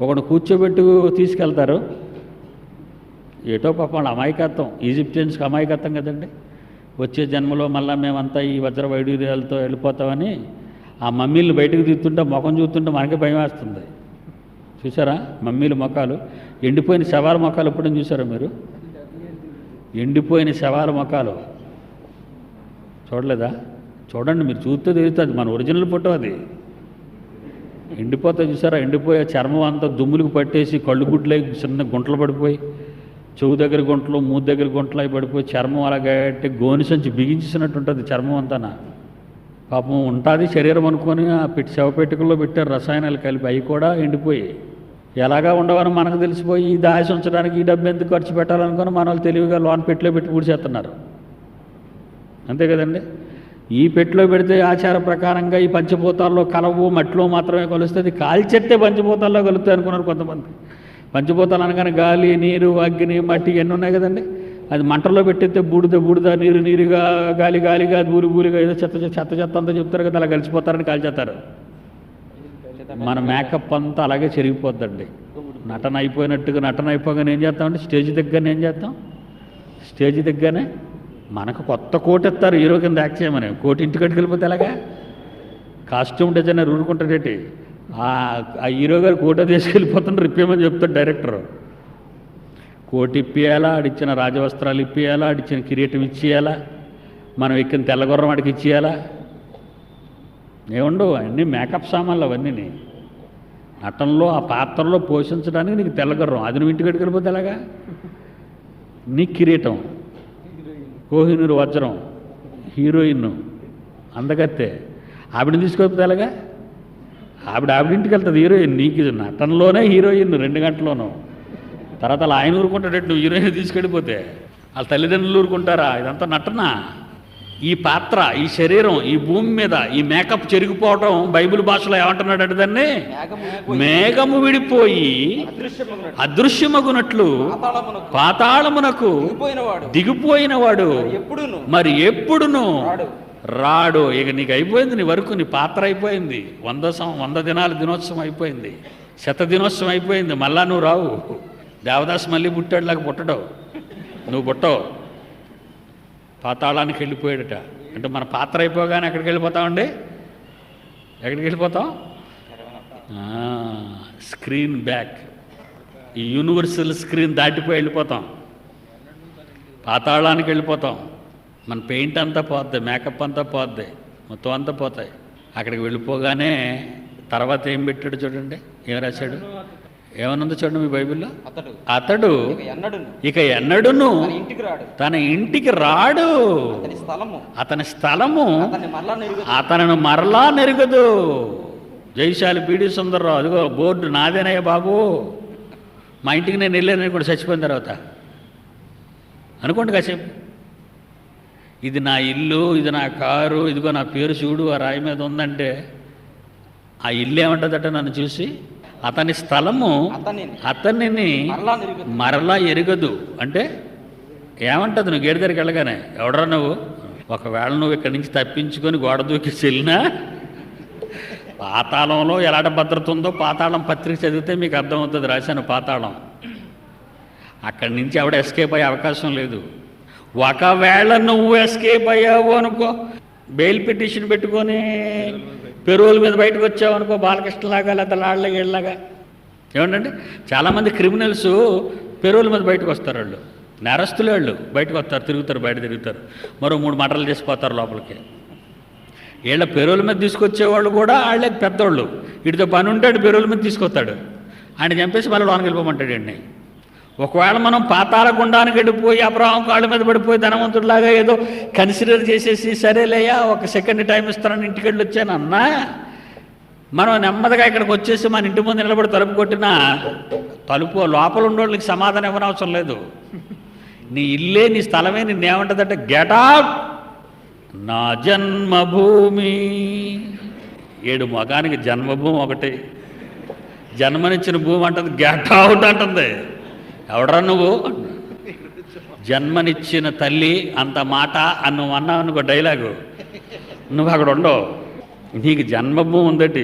ఒకడు కూర్చోబెట్టు తీసుకెళ్తారు. ఏటో పాపం వాళ్ళ అమాయకత్వం, ఈజిప్షియన్స్కి అమాయకత్వం కదండి. వచ్చే జన్మలో మళ్ళీ మేమంతా ఈ వజ్ర వైడూర్యాలతో వెళ్ళిపోతామని ఆ మమ్మీలు బయటకు తీస్తుంటే, ముఖం చూస్తుంటే మనకే భయం వేస్తుంది. చూసారా మమ్మీలు ముఖాలు? ఎండిపోయిన శవాల ముఖాలు ఎప్పుడైనా చూసారా మీరు? ఎండిపోయిన శవాల ముఖాలు చూడలేదా? చూడండి, మీరు చూస్తే తెలుస్తుంది. మన ఒరిజినల్ ఫోటో అది. ఎండిపోతే చూసారా? ఎండిపోయే చర్మం అంతా దుమ్ములకు పట్టేసి కళ్ళు గుడ్లై చిన్న గుంటలు పడిపోయి, చెవు దగ్గర గుంటలు, మూతి దగ్గర గుంటలు అయి పడిపోయి, చర్మం అలాగే గోని సంచి బిగించేసినట్టు ఉంటుంది చర్మం అంతా. పాపం ఉంటుంది శరీరం అనుకొని ఆ శవపెట్టుకల్లో పెట్టారు రసాయనాలు కలిపి, అవి కూడా ఎండిపోయి ఎలాగా ఉండవని మనకు తెలిసిపోయి ఈ దాసి ఉంచడానికి ఈ డబ్బు ఎందుకు ఖర్చు పెట్టాలనుకుని మన వాళ్ళు తెలివిగా లోన్ పెట్టిలో పెట్టి పూడ్చేస్తున్నారు. అంతే కదండి. ఈ పెట్టిలో పెడితే ఆచార ప్రకారంగా ఈ పంచభూతాల్లో కలవు, మట్టిలో మాత్రమే కలుస్తుంది, కాల్చెట్టే పంచభూతాల్లో కలుస్తాయి అనుకున్నారు కొంతమంది. పంచభూతాలు అనగానే గాలి, నీరు, అగ్ని, మట్టి ఇవన్నీ ఉన్నాయి కదండి. అది మంటల్లో పెట్టేస్తే బూడిద నీరు నీరుగా, గాలిగా, బూలిగా ఏదో చెత్త అంతా చెప్తారు కదా, అలా కలిసిపోతారని కాల్చేస్తారు. మన మేకప్ అంతా అలాగే చెరిగిపోద్దండి. నటన అయిపోగానే ఏం చేస్తామంటే స్టేజ్ దగ్గరనే మనకు కొత్త కోట్ ఇస్తారు హీరో కింద యాక్ట్ చేయమని. కోట్ ఇంటికి వెళ్ళిపోతే ఎలాగా? కాస్ట్యూమ్ డిజైనర్ ఊరుకుంటాడేటి, ఆ హీరో గారు కోట తీసుకెళ్ళిపోతుంటే రిప్పేమని చెప్తాడు డైరెక్టర్. కోటి ఇప్పియాలా, ఆడిచ్చిన రాజవస్త్రాలు ఇప్పియాలా, ఆడిచ్చిన కిరీటం ఇచ్చేయాలా, మనం ఎక్కిన తెల్లగుర్రం వాడికి ఇచ్చేయాలా, ఏముండవు అన్నీ మేకప్ సామాన్లు అవన్నీ. నటనలో ఆ పాత్రలో పోషించడానికి నీకు తెల్లగుర్రం, అది నువ్వు ఇంటికి వెళ్ళిపోతే ఎలాగా? నీ కిరీటం, కోహినూరు వజ్రం, హీరోయిన్ అందగత్తే, ఆవిడని తీసుకెళ్ళిపోతే ఎలాగా? ఆవిడింటికి వెళ్తుంది హీరోయిన్, నీకు నటనలోనే హీరోయిన్ 2 గంటల్లోనూ. తర్వాత అలా ఆయన ఊరుకుంటాడేంటి నువ్వు హీరోయిన్ తీసుకెళ్ళిపోతే? వాళ్ళ తల్లిదండ్రులు ఊరుకుంటారా? ఇదంతా నటన. ఈ పాత్ర, ఈ శరీరం, ఈ భూమి మీద ఈ మేకప్ చెరిగిపోవటం బైబిల్ భాషలో ఏమంటున్నాడు దాన్ని? మేఘము విడిపోయి అదృశ్యమగునట్లు పాతాళమునకు దిగిపోయినవాడు మరి ఎప్పుడును రాడు. ఇక నీకు అయిపోయింది, నీ వరకు నీ పాత్ర అయిపోయింది. 100 దినాల దినోత్సవం అయిపోయింది, 100 దినోత్సవం అయిపోయింది. మళ్ళా నువ్వు రావు. దేవదాస్ మళ్ళీ పుట్టాడులాగా పుట్టడవు, నువ్వు పుట్టవు. పాతాళానికి వెళ్ళిపోయాడట. అంటే మన పాత్ర అయిపోగానే ఎక్కడికి వెళ్ళిపోతామండి? ఎక్కడికి వెళ్ళిపోతాం? స్క్రీన్ బ్యాక్, ఈ యూనివర్సల్ స్క్రీన్ దాటిపోయి వెళ్ళిపోతాం, పాతాళానికి వెళ్ళిపోతాం. మన పెయింట్ అంతా పోద్ది, మేకప్ అంతా పోద్ది, మొత్తం అంతా పోతాయి. అక్కడికి వెళ్ళిపోగానే తర్వాత ఏం పెట్టాడు చూడండి, ఏం రాశాడు, ఏమనుందో చూడండి మీ బైబిల్లో. అతడు ఇక ఎన్నడును తన ఇంటికి రాడు, అతని స్థలము అతనిని మరలా నెరుగదు. జైశాలి పీడి సుందర్రావు, అదిగో బోర్డు నాదేనయ్య బాబు, మా ఇంటికి నేను వెళ్ళాను కూడా చచ్చిపోయిన తర్వాత అనుకోండి కాసేపు. ఇది నా ఇల్లు, ఇది నా కారు, ఇదిగో నా పేరు చూడు ఆ రాయి మీద ఉందంటే ఆ ఇల్లు ఏమంటుందట నన్ను చూసి? అతని స్థలము అతనిని మరలా ఎరగదు. అంటే ఏమంటుంది? నువ్వు గేడి దగ్గరికి వెళ్ళగానే, ఎవడరా నువ్వు? ఒకవేళ నువ్వు ఇక్కడి నుంచి తప్పించుకొని గోడ దూకి చెల్లినా పాతాళంలో ఎలాంటి భద్రత ఉందో పాతాళం పత్రిక చదివితే మీకు అర్థమవుతుంది. రాశాను పాతాళం. అక్కడి నుంచి ఎవడ ఎస్కేప్ అయ్యే అవకాశం లేదు. ఒకవేళ నువ్వు ఎస్కేప్ అయ్యావు అనుకో, బెయిల్ పిటిషన్ పెట్టుకొని పెరోల్ మీద బయటకు వచ్చావు అనుకో, బాలకృష్ణలాగా లేదా లాళ్ళగా ఏళ్ళలాగా. ఏమంటే చాలామంది క్రిమినల్స్ పెరోల్ మీద బయటకు వస్తారు, వాళ్ళు నేరస్తులు, వాళ్ళు బయటకు వస్తారు, బయట తిరుగుతారు, మరో 3 మటర్లు చేసిపోతారు లోపలికి. వీళ్ళ పెరోల్ మీద తీసుకొచ్చేవాళ్ళు కూడా వాళ్ళే పెద్దవాళ్ళు. వీటితో పని ఉంటాడు, పెరోల్ మీద తీసుకొస్తాడు, ఆయన చంపేసి మళ్ళీ లోనికి వెళ్ళిపోమంటాడు అండి. ఒకవేళ మనం పాతాళ గుండానికి వెళ్ళిపోయి అబ్రహాం కాళ్ళ మీద పడిపోయి ధనవంతుడిలాగా ఏదో కన్సిడర్ చేసేసి సరేలేయా ఒక సెకండ్ టైం ఇస్తానని ఇంటికి వెళ్ళి వచ్చాను అన్నా, మనం నెమ్మదిగా ఇక్కడికి వచ్చేసి మన ఇంటి ముందు నిలబడి తలుపు కొట్టినా తలుపు లోపల ఉండోళ్ళకి సమాధానం ఇవ్వనవసరం లేదు. నీ ఇల్లే, నీ స్థలమే నిన్నేమంటుందంటే గెట్ అవుట్ నా జన్మభూమి. 7 మగానికి జన్మభూమి ఒకటి, జన్మనిచ్చిన భూమి అంటుంది గెట్ అవుట్ అంటుంది. ఎవడరా నువ్వు? జన్మనిచ్చిన తల్లి అంత మాట అని నువ్వు అన్నావు అనుకో డైలాగు, నువ్వు అక్కడ ఉండవు. నీకు జన్మభూమి ఉందటి,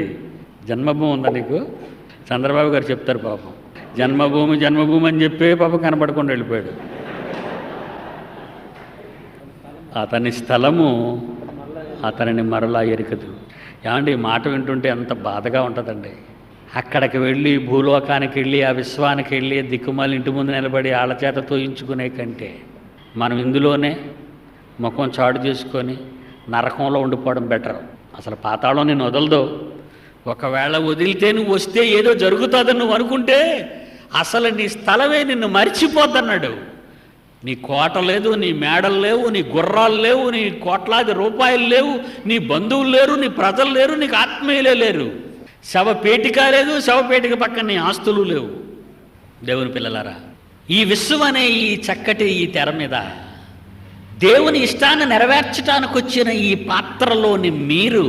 జన్మభూమి ఉందా నీకు? చంద్రబాబు గారు చెప్తారు పాపం, జన్మభూమి అని చెప్పే పాపం కనపడకుండా వెళ్ళిపోయాడు. అతని స్థలము అతనిని మరలా ఎరకదు. ఏమండి ఈ మాట వింటుంటే ఎంత బాధగా ఉంటుందండి. అక్కడికి వెళ్ళి భూలోకానికి వెళ్ళి ఆ విశ్వానికి వెళ్ళి దిక్కుమాలి ఇంటి ముందు నిలబడి ఆళ్ళ చేత తోయించుకునే కంటే మనం ఇందులోనే ముఖం చాటు చేసుకొని నరకంలో ఉండిపోవడం బెటర్. అసలు పాతాళం నేను వదలదు. ఒకవేళ వదిలితే నువ్వు వస్తే ఏదో జరుగుతుందని నువ్వు అనుకుంటే అసలు నీ స్థలమే నిన్ను మర్చిపోద్దన్నాడు. నీ కోట లేదు, నీ మేడలు లేవు, నీ గుర్రాలు లేవు, నీ కోట్లాది రూపాయలు లేవు, నీ బంధువులు లేరు, నీ ప్రజలు లేరు, నీకు ఆత్మీయులే లేరు. శవపేటిక లేదు, శవపేటిక పక్కన నీ ఆస్తులు లేవు. దేవుని పిల్లలారా, ఈ విశ్వం అనే ఈ చక్కటి ఈ తెర మీద దేవుని ఇష్టాన్ని నెరవేర్చడానికి వచ్చిన ఈ పాత్రలోని మీరు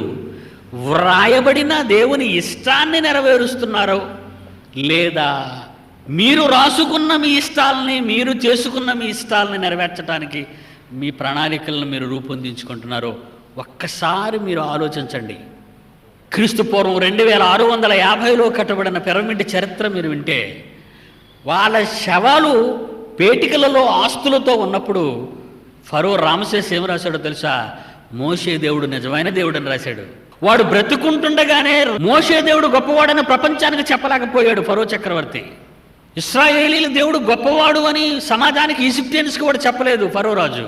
వ్రాయబడిన దేవుని ఇష్టాన్ని నెరవేరుస్తున్నారో లేదా మీరు రాసుకున్న మీ ఇష్టాలని, మీరు చేసుకున్న మీ ఇష్టాలని నెరవేర్చడానికి మీ ప్రణాళికలను మీరు రూపొందించుకుంటున్నారో ఒక్కసారి మీరు ఆలోచించండి. క్రీస్తు పూర్వం 2650లో కట్టబడిన పిరమిడ్ చరిత్ర మీరు వింటే వాళ్ళ శవాలు పేటికలలో ఆస్తులతో ఉన్నప్పుడు ఫరో రామసేస్ ఏం రాశాడో తెలుసా? మోషే దేవుడు నిజమైన దేవుడని రాశాడు. వాడు బ్రతుకుంటుండగానే మోషే దేవుడు గొప్పవాడని ప్రపంచానికి చెప్పలేకపోయాడు ఫరో చక్రవర్తి. ఇశ్రాయేలీల దేవుడు గొప్పవాడు అని సమాజానికి, ఈజిప్టియన్స్కి కూడా చెప్పలేదు ఫరో రాజు.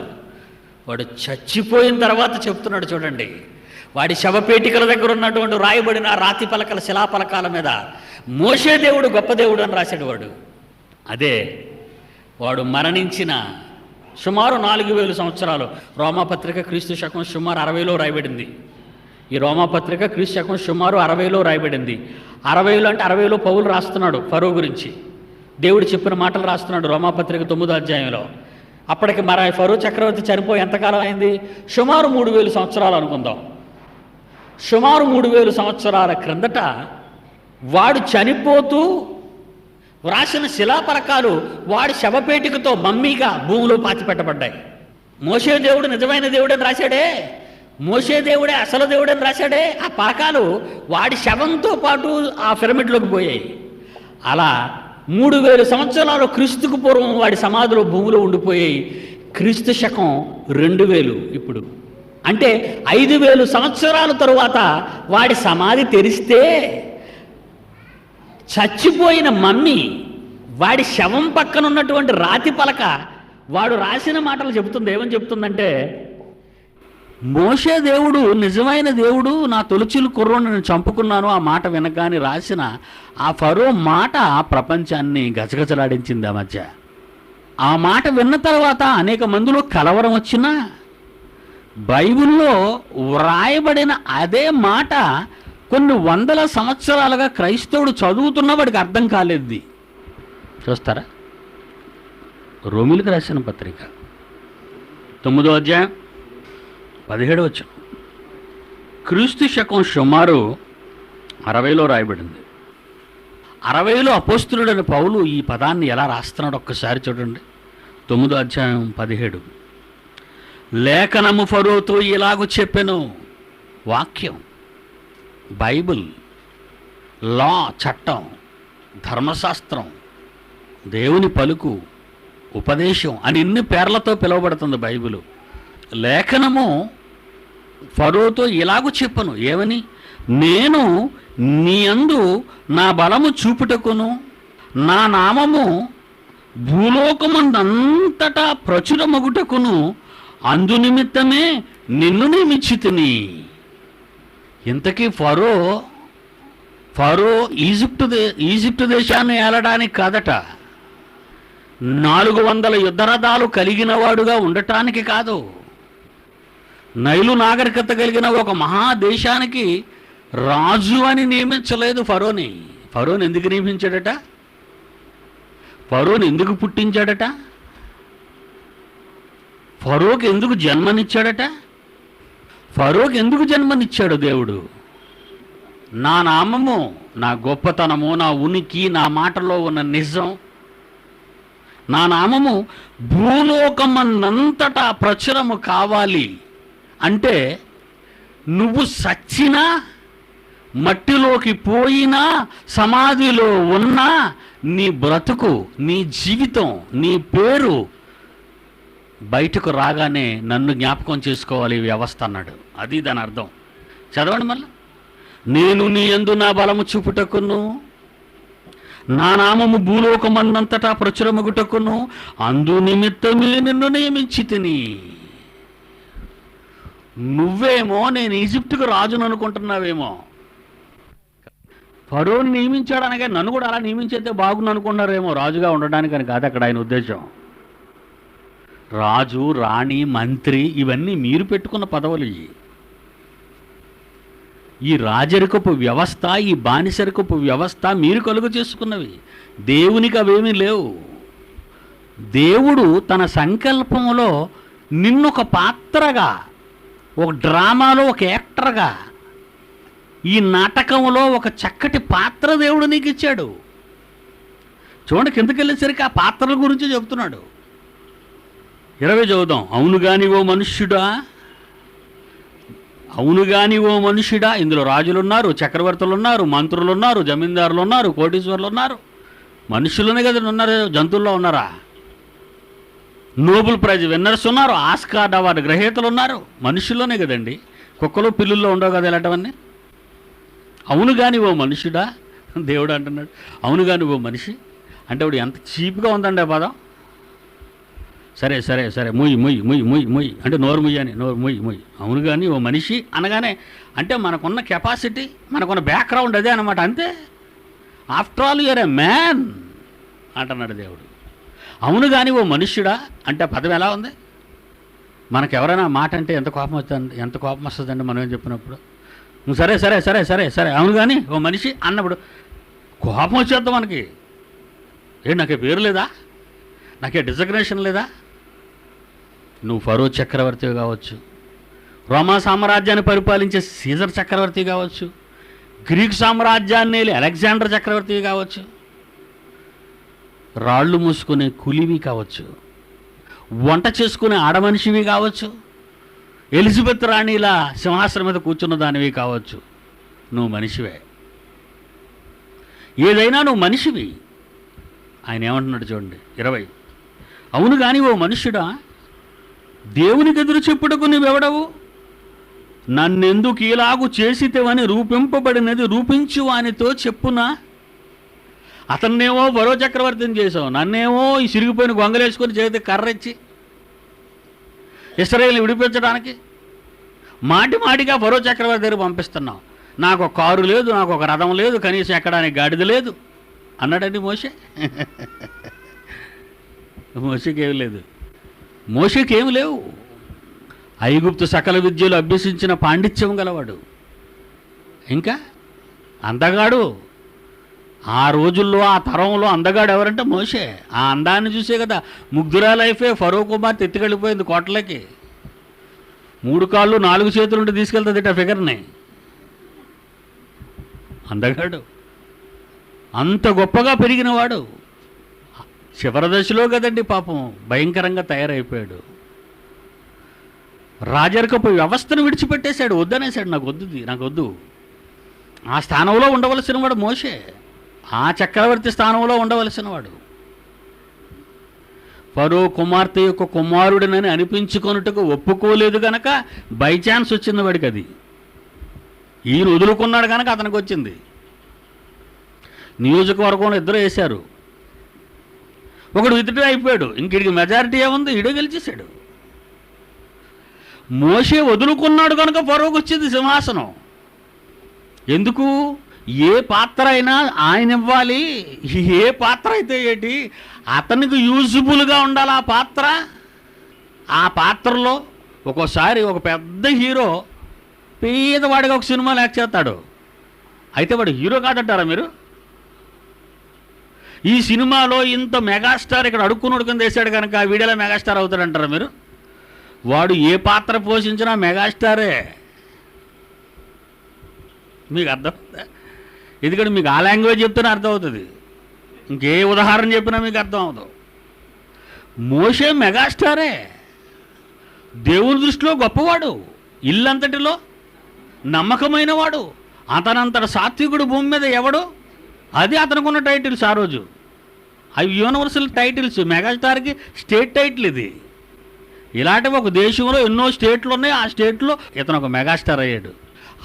వాడు చచ్చిపోయిన తర్వాత చెప్తున్నాడు చూడండి. వాడి శవపేటికల దగ్గర ఉన్నటువంటి రాయబడిన రాతి పలకల, శిలాపలకాల మీద మోషే దేవుడు గొప్ప దేవుడు అని రాశాడు వాడు. అదే వాడు మరణించిన సుమారు 4000 సంవత్సరాలు. రోమాపత్రిక క్రీస్తు శకం సుమారు 60లో రాయబడింది. ఈ రోమాపత్రిక క్రీస్తు శకం సుమారు 60లో రాయబడింది. 60లో అంటే 60లో పౌలు రాస్తున్నాడు ఫరో గురించి. దేవుడు చెప్పిన మాటలు రాస్తున్నాడు రోమాపత్రిక 9వ అధ్యాయంలో. అప్పటికి ఫరో చక్రవర్తి చనిపోయి ఎంతకాలం అయింది? సుమారు 3000 సంవత్సరాలు అనుకుందాం. సుమారు 3000 సంవత్సరాల క్రిందట వాడు చనిపోతూ వ్రాసిన శిలాపలకాలు వాడి శవపేటికతో మమ్మీగా భూమిలో పాతిపెట్టబడ్డాయి. మోషే దేవుడు నిజమైన దేవుడని రాశాడే, మోషే దేవుడే అసలు దేవుడని రాశాడే, ఆ పలకాలు వాడి శవంతో పాటు ఆ పిరమిడ్లోకి పోయాయి. అలా 3000 సంవత్సరాలు క్రీస్తుకు పూర్వం వాడి సమాధిలో భూమిలో ఉండిపోయాయి. క్రీస్తు శకం 2000 ఇప్పుడు. అంటే 5000 సంవత్సరాల తరువాత వాడి సమాధి తెరిస్తే చచ్చిపోయిన మమ్మీ, వాడి శవం పక్కన ఉన్నటువంటి రాతి పలక వాడు రాసిన మాటలు చెబుతుంది. ఏమని చెప్తుందంటే, మోషే దేవుడు నిజమైన దేవుడు, నా తొలిచిలు కుర్రోని నేను చంపుకున్నాను ఆ మాట వినగాని రాసిన ఆ ఫరో మాట ప్రపంచాన్ని గజగజలాడించింది. ఆ మధ్య ఆ మాట విన్న తర్వాత అనేక మందిలో కలవరం వచ్చినా బైబిల్లో వ్రాయబడిన అదే మాట కొన్ని వందల సంవత్సరాలుగా క్రైస్తవుడు చదువుతున్న వాడికి అర్థం కాలేదు. చూస్తారా? రోమిలకు రాసిన పత్రిక 9వ అధ్యాయం 17వ వచనం. క్రీస్తు శకం సుమారు 60లో రాయబడింది. 60లో అపోస్తులుడైన పౌలు ఈ పదాన్ని ఎలా రాస్తున్నాడు ఒక్కసారి చూడండి. 9వ అధ్యాయం 17. లేఖనము ఫరోతో ఇలాగూ చెప్పెను. వాక్యం, బైబిల్, లా, చట్టం, ధర్మశాస్త్రం, దేవుని పలుకు, ఉపదేశం అని ఇన్ని పేర్లతో పిలువబడుతుంది బైబిల్. లేఖనము ఫరోతో ఇలాగూ చెప్పను. ఏమని? నేను నీ యందు నా బలము చూపుటకును నా నామము భూలోకమందంతటా ప్రచురమగుటకును అందు నిమిత్తమే నిన్ను నియమించితిని. ఇంతకీ ఫరో ఈజిప్టు దేశాన్ని ఏలడానికి కాదట, 400 యుద్ధరథాలు కలిగిన వాడుగా ఉండటానికి కాదు, నైలు నాగరికత కలిగిన ఒక మహాదేశానికి రాజు అని నియమించలేదు ఫరోని. ఫరోని ఎందుకు నియమించాడట? ఫరోని ఎందుకు పుట్టించాడట? ఫరోకి ఎందుకు జన్మనిచ్చాడట? ఫరోకి ఎందుకు జన్మనిచ్చాడు దేవుడు? నా నామము, నా గొప్పతనము, నా ఉనికి, నా మాటలో ఉన్న నిజం, నా నామము భూలోకమందంతటా ప్రచురము కావాలి అంటే నువ్వు సచ్చినా, మట్టిలోకి పోయినా, సమాధిలో ఉన్నా నీ బ్రతుకు, నీ జీవితం, నీ పేరు బయటకు రాగానే నన్ను జ్ఞాపకం చేసుకోవాలి ఈ వ్యవస్థ అన్నాడు. అది దాని అర్థం. చదవండి మళ్ళీ. నేను నీ యందు నా బలము చూపుటకును నా నామము భూలోకమందంతటా ప్రచురమగుటకును అందు నిమిత్తమే నిన్ను నియమించితిని. నువ్వేమో నేను ఈజిప్టుకు రాజును అనుకుంటున్నావేమో. ఫరోని నియమించాడు అనగా నన్ను కూడా అలా నియమించేస్తే బాగుంది అనుకున్నారేమో రాజుగా ఉండడానికి అని కాదు అక్కడ ఆయన ఉద్దేశం. రాజు, రాణి, మంత్రి ఇవన్నీ మీరు పెట్టుకున్న పదవులు ఇవి. ఈ రాజరికపు వ్యవస్థ, ఈ బానిసరికపు వ్యవస్థ మీరు కలుగు చేసుకున్నవి. దేవునికి అవేమీ లేవు. దేవుడు తన సంకల్పంలో నిన్నొక పాత్రగా, ఒక డ్రామాలో ఒక యాక్టర్గా, ఈ నాటకంలో ఒక చక్కటి పాత్ర దేవుడు నీకు ఇచ్చాడు. చూడండి, కిందకి వెళ్ళేసరికి ఆ పాత్రల గురించి చెబుతున్నాడు. 20 చదువుదాం. అవును గాని ఓ మనుష్యుడా, అవును గాని ఓ మనుష్యుడా. ఇందులో రాజులు ఉన్నారు, చక్రవర్తులు ఉన్నారు, మంత్రులు ఉన్నారు, జమీందారులు ఉన్నారు, కోటీశ్వరులు ఉన్నారు. మనుషులనే కదా ఉన్నారు, జంతువుల్లో ఉన్నారా? నోబెల్ ప్రైజ్ విన్నర్స్ ఉన్నారు, ఆస్కార్ అవార్డు గ్రహీతలు ఉన్నారు. మనుషుల్లోనే కదండి. కుక్కలు పిల్లుల్లో ఉండవు కదా ఇలాంటివన్నీ. అవును కానీ ఓ మనుషుడా, దేవుడు అంటున్నాడు. అవును కానీ ఓ మనిషి అంటే వాడు ఎంత చీప్గా ఉందండి ఆ పదం. సరే సరే సరే, మొయ్యి మొయ్యి మొయ్యి మొయ్యి మొయ్యి అంటే నోరు మొయ్యి అని, నోరు మొయ్యి మొయ్యి. అవును కానీ ఓ మనిషి అనగానే అంటే మనకున్న కెపాసిటీ, మనకున్న బ్యాక్గ్రౌండ్ అదే అనమాట. అంతే. After all you're a man అంటున్నాడు దేవుడు. అవును కానీ ఓ మనుష్యుడా అంటే పదం ఎలా ఉంది? మనకు ఎవరైనా మాట అంటే ఎంత కోపం వస్తుందండి మనం ఏం చెప్పినప్పుడు. సరే సరే సరే సరే సరే అవును కానీ ఓ మనిషి అన్నప్పుడు కోపం వచ్చేద్దాం మనకి. నాకే పేరు లేదా, నాకే డిజగ్నేషన్ లేదా? నువ్వు ఫరో చక్రవర్తి కావచ్చు, రోమా సామ్రాజ్యాన్ని పరిపాలించే సీజర్ చక్రవర్తి కావచ్చు, గ్రీక్ సామ్రాజ్యాన్ని అలెగ్జాండర్ చక్రవర్తి కావచ్చు, రాళ్ళు మూసుకునే కూలివి కావచ్చు, వంట చేసుకునే ఆడమనిషివి కావచ్చు, ఎలిజబెత్ రాణిలా సింహాసనం మీద కూర్చున్న దానివి కావచ్చు. నువ్వు మనిషివే. ఏదైనా నువ్వు మనిషివి. ఆయన ఏమంటున్నాడు చూడండి 20. అవును కానీ ఓ మనుష్యుడా, దేవునికి ఎదురు చెప్పుటకు నువ్వెవడవు? నన్నెందుకు ఇలాగు చేసితేవని రూపింపబడినది రూపించు వానితో చెప్పునా? అతన్నేమో ఫరో చక్రవర్తిని చేసావు, నన్నేమో ఈ సిరిగిపోయిన గొంగలేసుకొని చేతి కర్రెచ్చి ఇశ్రాయేలుని విడిపించడానికి మాటి మాటిగా ఫరో చక్రవర్తి దగ్గర పంపిస్తున్నావు. నాకు ఒక కారు లేదు, నాకు ఒక రథం లేదు, కనీసం ఎక్కడానికి గాడిద లేదు అన్నాడండి మోషే. మోషేకేమి లేదు, మోషేకేమి లేవు. ఐగుప్తు సకల విద్యలు అభ్యసించిన పాండిత్యం గలవాడు, ఇంకా అందగాడు. ఆ రోజుల్లో ఆ తరంలో అందగాడు ఎవరంటే మోషే. ఆ అందాన్ని చూసే కదా ముగ్ధురా లైఫే ఫరో కుమార్తె ఎత్తుకెళ్ళిపోయింది కోటలకి. 3 కాళ్ళు 4 చేతులుంటే తీసుకెళ్తుంది ఆ ఫిగర్ని. అందగాడు, అంత గొప్పగా పెరిగినవాడు చివరి దశలో కదండి పాపం భయంకరంగా తయారైపోయాడు. రాజరికపు వ్యవస్థను విడిచిపెట్టేశాడు, వద్దనేశాడు. నాకు వద్దు. ఆ స్థానంలో ఉండవలసిన వాడు మోషే, ఆ చక్రవర్తి స్థానంలో ఉండవలసిన వాడు. ఫరో కుమార్తె యొక్క కుమారుడినని అనిపించుకొనుటకు ఒప్పుకోలేదు గనక బై ఛాన్స్ వచ్చింది వాడికి. అది ఈయన వదులుకున్నాడు కనుక అతనికి వచ్చింది. నియోజకవర్గంలో 2 వేశారు, ఒకడు విత్డ్రా అయిపోయాడు. ఇంకిడికి మెజారిటీ ఏముంది, ఈడో గెలిచేశాడు. మోషే వదులుకున్నాడు కనుక ఫరోకు వచ్చింది సింహాసనం. ఎందుకు? ఏ పాత్ర అయినా ఆయన ఇవ్వాలి. ఏ పాత్ర అయితే ఏంటి, అతనికి యూజ్ఫుల్గా ఉండాలి ఆ పాత్ర. ఆ పాత్రలో ఒక్కోసారి ఒక పెద్ద హీరో పేదవాడిగా ఒక సినిమా యాక్ట్ చేస్తాడు, అయితే వాడు హీరో కాదంటారా మీరు? ఈ సినిమాలో ఇంత మెగాస్టార్ ఇక్కడ అడుక్కున్నాడు కింద వేసాడు కనుక ఆ వీడియోలో మెగాస్టార్ అవుతాడంటారా మీరు? వాడు ఏ పాత్ర పోషించినా మెగాస్టారే. మీకు అర్థం? ఎందుకంటే మీకు ఆ లాంగ్వేజ్ చెప్తేనే అర్థమవుతుంది, ఇంకే ఉదాహరణ చెప్పినా మీకు అర్థం అవుతుంది. మోషే మెగాస్టారే, దేవుని దృష్టిలో గొప్పవాడు, ఇల్లంతటిలో నమ్మకమైన వాడు, అతనంతటి సాత్వికుడు భూమి మీద ఎవడు? అది అతనుకున్న టైటిల్స్ ఆ రోజు. అవి యూనివర్సల్ టైటిల్స్. మెగాస్టార్కి స్టేట్ టైటిల్ ఇది. ఇలాంటివి ఒక దేశంలో ఎన్నో స్టేట్లు ఉన్నాయి, ఆ స్టేట్లో ఇతను ఒక మెగాస్టార్ అయ్యాడు.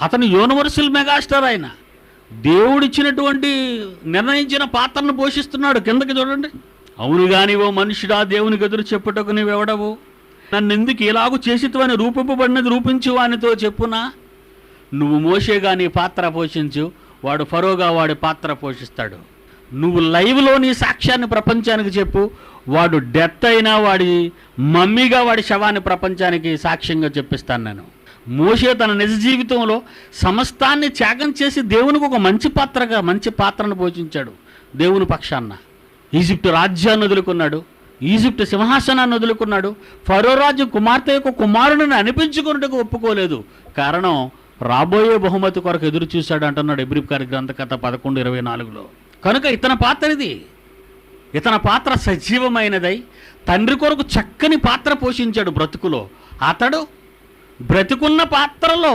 అతను యూనివర్సల్ మెగాస్టార్. ఆయన దేవుడిచ్చినటువంటి నిర్ణయించిన పాత్రను పోషిస్తున్నాడు. కిందకి చూడండి. అవును గాని ఓ మనుషుడా, దేవునికి ఎదురు చెప్పుటకు నీవెవడవు? నన్ను ఎందుకు ఇలాగూ చేసిత్వని రూపింపబడినది రూపించు వానితో చెప్పునా? నువ్వు మోషేగా నీ పాత్ర పోషించు, వాడు ఫరోగా వాడి పాత్ర పోషిస్తాడు. నువ్వు లైవ్లో నీ సాక్ష్యాన్ని ప్రపంచానికి చెప్పు, వాడు డెత్ అయినా వాడి మమ్మీగా వాడి శవాన్ని ప్రపంచానికి సాక్ష్యంగా చెప్పిస్తాను నేను. మోషే తన నిజ జీవితంలో సమస్తాన్ని త్యాగం చేసి దేవునికి ఒక మంచి పాత్రను పోషించాడు. దేవుని పక్షాన ఈజిప్టు రాజ్యాన్ని వదులుకున్నాడు, ఈజిప్టు సింహాసనాన్ని వదులుకున్నాడు, ఫరో రాజు కుమార్తె యొక్క కుమారుడిని అనిపించుకున్నట్టుకు ఒప్పుకోలేదు. కారణం రాబోయే బహుమతి కొరకు ఎదురు చూశాడు అంటున్నాడు హెబ్రీ గ్రంథకథ 11:24లో. కనుక ఇతని పాత్ర ఇది. ఇతని పాత్ర సజీవమైనదై తండ్రి కొరకు చక్కని పాత్ర పోషించాడు బ్రతుకులో. అతడు బ్రతుకున్న పాత్రలో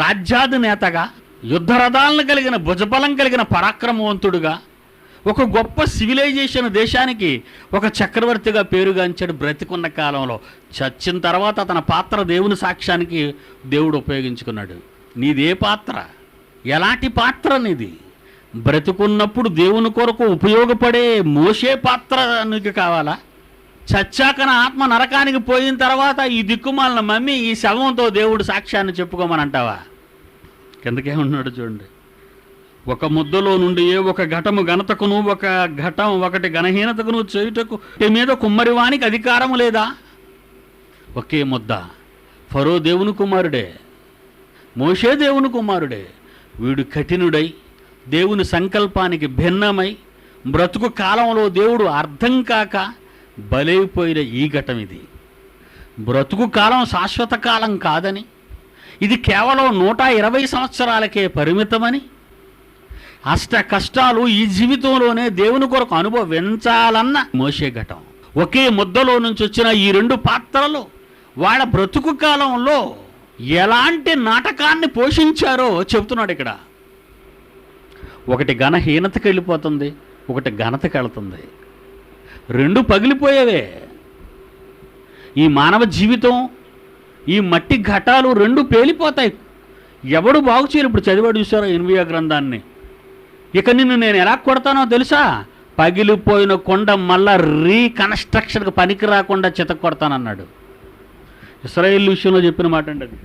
రాజ్యాధినేతగా, యుద్ధరథాలను కలిగిన, భుజబలం కలిగిన పరాక్రమవంతుడుగా, ఒక గొప్ప సివిలైజేషన్ దేశానికి ఒక చక్రవర్తిగా పేరుగాంచాడు బ్రతికున్న కాలంలో. చచ్చిన తర్వాత తన పాత్ర దేవుని సాక్ష్యానికి దేవుడు ఉపయోగించుకున్నాడు. నీదే పాత్ర? ఎలాంటి పాత్ర నీది? బ్రతుకున్నప్పుడు దేవుని కొరకు ఉపయోగపడే మోషే పాత్ర నీకు కావాలా? చచ్చాక నా ఆత్మ నరకానికి పోయిన తర్వాత ఈ దిక్కుమాలిన మమ్మీ ఈ శవంతో దేవుడు సాక్ష్యాన్ని చెప్పుకోమని అంటావా? కిందకే ఉన్నాడు చూడండి. ఒక ముద్దలో నుండి ఒక ఘటము ఘనతకును, ఒక ఘటం ఒకటి ఘనహీనతకును చేయుటకు మీద కుమ్మరివానికి అధికారము లేదా? ఒకే ముద్ద. ఫరో దేవుని కుమారుడే, మోషే దేవుని కుమారుడే. వీడు కఠినుడై దేవుని సంకల్పానికి భిన్నమై బ్రతుకు కాలంలో దేవుడు అర్థం కాక బలైపోయిన ఈ ఘటం ఇది. బ్రతుకు కాలం శాశ్వత కాలం కాదని, ఇది కేవలం 120 సంవత్సరాలకే పరిమితమని, అష్ట కష్టాలు ఈ జీవితంలోనే దేవుని కొరకు అనుభవించాలన్న మోషే ఘటం. ఒకే ముద్దలో నుంచి వచ్చిన ఈ రెండు పాత్రలు వాళ్ళ బ్రతుకు కాలంలో ఎలాంటి నాటకాన్ని పోషించారో చెబుతున్నాడు ఇక్కడ. ఒకటి ఘనహీనతకి వెళ్ళిపోతుంది, ఒకటి ఘనతకి వెళుతుంది. రెండు పగిలిపోయేవే. ఈ మానవ జీవితం, ఈ మట్టి ఘటాలు రెండు పేలిపోతాయి. ఎవడు బాగు చేయరు. ఇప్పుడు చదివాడు చూసారో ఇర్మియా గ్రంథాన్ని. ఇక నిన్ను నేను ఎలా కొడతానో తెలుసా? పగిలిపోయిన కొండ మళ్ళా రీకన్స్ట్రక్షన్కి పనికి రాకుండా చితక కొడతానన్నాడు. ఇశ్రాయేలు విషయంలో చెప్పిన మాట అండి అది.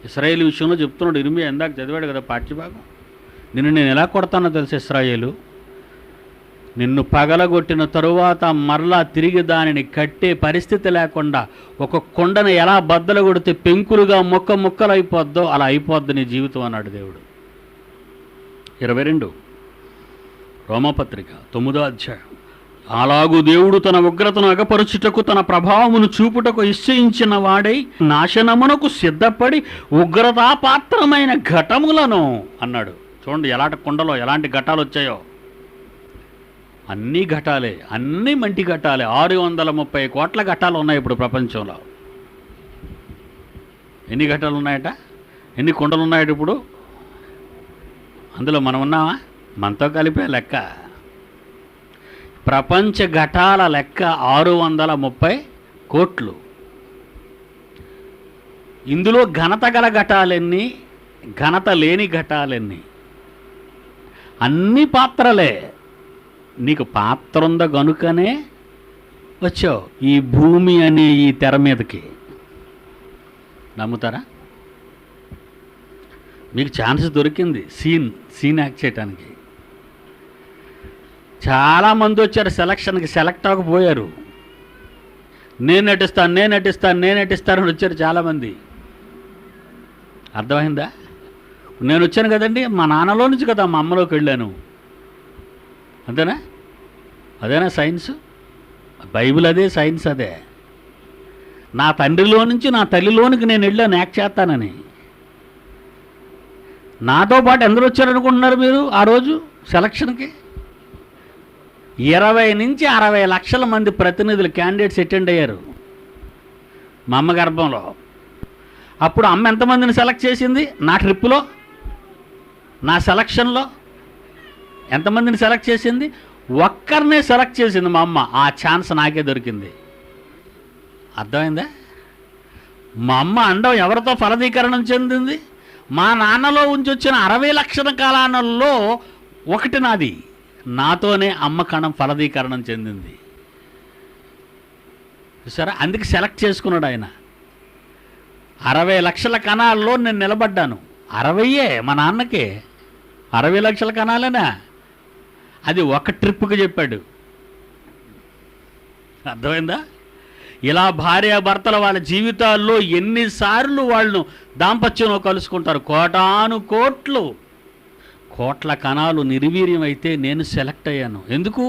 ఇశ్రాయేలు విషయంలో చెప్తున్నాడు ఇర్మియా. ఇందాక చదివాడు కదా పాఠ్యభాగం. నిన్ను నేను ఎలా కొడతానో తెలుసు ఇశ్రాయేలు, నిన్ను పగలగొట్టిన తరువాత మరలా తిరిగి దానిని కట్టే పరిస్థితి లేకుండా ఒక కొండను ఎలా బద్దలు కొడితే పెంకులుగా ముక్కలు అయిపోద్దో అలా అయిపోద్ది నీ జీవితం అన్నాడు దేవుడు. 22 రోమపత్రిక 9వ అధ్యాయం. అలాగూ దేవుడు తన ఉగ్రతను అగపరుచుటకు తన ప్రభావమును చూపుటకు నిశ్చయించిన వాడై నాశనమునకు సిద్ధపడి ఉగ్రతాపాత్రమైన ఘటములను అన్నాడు. చూడండి ఎలాంటి కొండలో ఎలాంటి ఘటాలు వచ్చాయో. అన్ని ఘటాలే, అన్ని మంటి ఘటాలే. 630 కోట్ల ఘటాలు ఉన్నాయి ఇప్పుడు ప్రపంచంలో. ఎన్ని ఘటాలు ఉన్నాయట? ఎన్ని కొండలు ఉన్నాయట ఇప్పుడు? అందులో మనం ఉన్నామా? మనతో కలిపే లెక్క. ప్రపంచ ఘటాల లెక్క 630 కోట్లు. ఇందులో ఘనత గల ఘటాలెన్ని, ఘనత లేని ఘటాలెన్ని? అన్ని పాత్రలే. నీకు పాత్ర ఉందా గనుకనే వచ్చావు ఈ భూమి అనే ఈ తెర మీదకి. నమ్ముతారా? మీకు ఛాన్స్ దొరికింది సీన్ యాక్ట్ చేయడానికి. చాలామంది వచ్చారు సెలక్షన్కి, సెలెక్ట్ అవ్వకపోయారు. నేను నటిస్తాను వచ్చారు చాలామంది. అర్థమైందా? నేను వచ్చాను కదండి, మా నాన్నలో నుంచి కదా మా అమ్మలోకి వెళ్ళాను. అంతేనా? అదేనా సైన్స్? బైబిల్ అదే, సైన్స్ అదే. నా తండ్రిలో నుంచి నా తల్లిలోనికి నేను వెళ్ళాను యాక్ట్ చేస్తానని. నాతో పాటు ఎందరు వచ్చారనుకుంటున్నారు మీరు ఆ రోజు సెలక్షన్కి? 20 నుంచి 60 లక్షల మంది ప్రతినిధులు, క్యాండిడేట్స్ అటెండ్ అయ్యారు మా అమ్మ గర్భంలో. అప్పుడు అమ్మ ఎంతమందిని సెలెక్ట్ చేసింది? నా ట్రిప్పులో, నా సెలక్షన్లో ఎంతమందిని సెలెక్ట్ చేసింది? ఒక్కరినే సెలెక్ట్ చేసింది మా అమ్మ. ఆ ఛాన్స్ నాకే దొరికింది. అర్థమైందా? మా అమ్మ అండం ఎవరితో ఫలదీకరణం చెందింది? మా నాన్నలో ఉంచి వచ్చిన 60 లక్షల కాలాలలో ఒకటి నాది. నాతోనే అమ్మ కణం ఫలదీకరణం చెందింది. చూసారా? అందుకే సెలెక్ట్ చేసుకున్నాడు ఆయన. 60 లక్షల కణాల్లో నేను నిలబడ్డాను. 60 మా నాన్నకే 60 లక్షల కణాలేనా? అది ఒక ట్రిప్పుకి చెప్పాడు. అర్థమైందా? ఇలా భార్యాభర్తల వాళ్ళ జీవితాల్లో ఎన్నిసార్లు వాళ్ళు దాంపత్యంలో కలుసుకుంటారు. కోటాను కోట్ల కణాలు నిర్వీర్యం అయితే నేను సెలెక్ట్ అయ్యాను. ఎందుకు?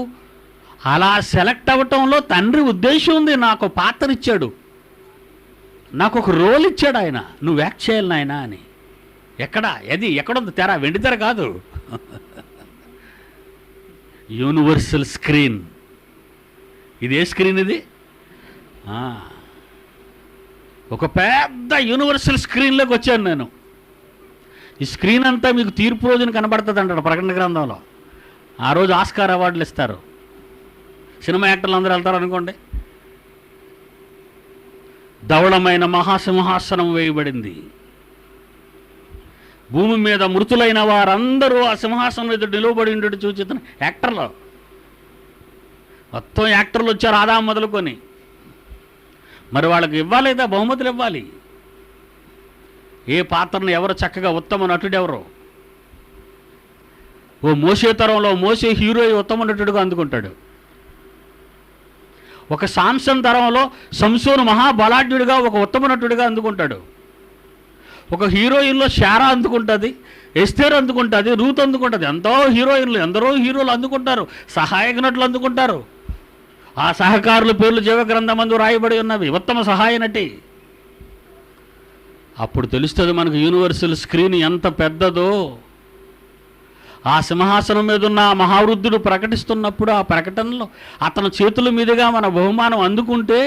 అలా సెలెక్ట్ అవ్వటంలో తండ్రి ఉద్దేశం ఉంది. నాకు పాత్ర ఇచ్చాడు, నాకు ఒక రోల్ ఇచ్చాడు ఆయన. నువ్వు యాక్ట్ చేయాలి నాయన అని. ఎక్కడుంది తెర? వెండి తెర కాదు, యూనివర్సల్ స్క్రీన్. ఇదే స్క్రీన్ ఇది. ఒక పెద్ద యూనివర్సల్ స్క్రీన్లోకి వచ్చాను నేను. ఈ స్క్రీన్ అంతా మీకు తీర్పు రోజున కనబడుతుంది అంటాడు ప్రకటన గ్రంథంలో. ఆ రోజు ఆస్కార్ అవార్డులు ఇస్తారు. సినిమా యాక్టర్లు అందరూ వెళ్తారు అనుకోండి. ధవళమైన మహాసింహాసనం వేయబడింది. భూమి మీద మృతులైన వారందరూ ఆ సింహాసనం ఎదుట నిలువబడి ఉండేది చూచితను. యాక్టర్లు మొత్తం యాక్టర్లు వచ్చారు, ఆదాం మొదలుకొని. మరి వాళ్ళకి ఇవ్వాలేదా? బహుమతులు ఇవ్వాలి. ఏ పాత్రను ఎవరు చక్కగా ఉత్తమ నటుడు ఎవరు? ఓ మోసే తరంలో మోసే హీరో ఉత్తమ నటుడుగా అందుకుంటాడు. ఒక సాంసన్ తరంలో సంసోను మహాబలాఢ్యుడిగా ఒక ఉత్తమ నటుడిగా అందుకుంటాడు. ఒక హీరోయిన్లో శారా అందుకుంటుంది, ఎస్తేర్ అందుకుంటుంది, రూత్ అందుకుంటుంది. ఎందరో హీరోలు అందుకుంటారు, సహాయక నటులు అందుకుంటారు. ఆ సహకారుల పేర్లు జీవగ్రంథమందు రాయబడి ఉన్నవి. ఉత్తమ సహాయ నటి. అప్పుడు తెలుస్తుంది మనకు యూనివర్సల్ స్క్రీన్ ఎంత పెద్దదో. ఆ సింహాసనం మీద ఉన్న ఆ మహావృద్ధుడు ప్రకటిస్తున్నప్పుడు ఆ ప్రకటనలో అతని చేతుల మీదుగా మన బహుమానం అందుకుంటే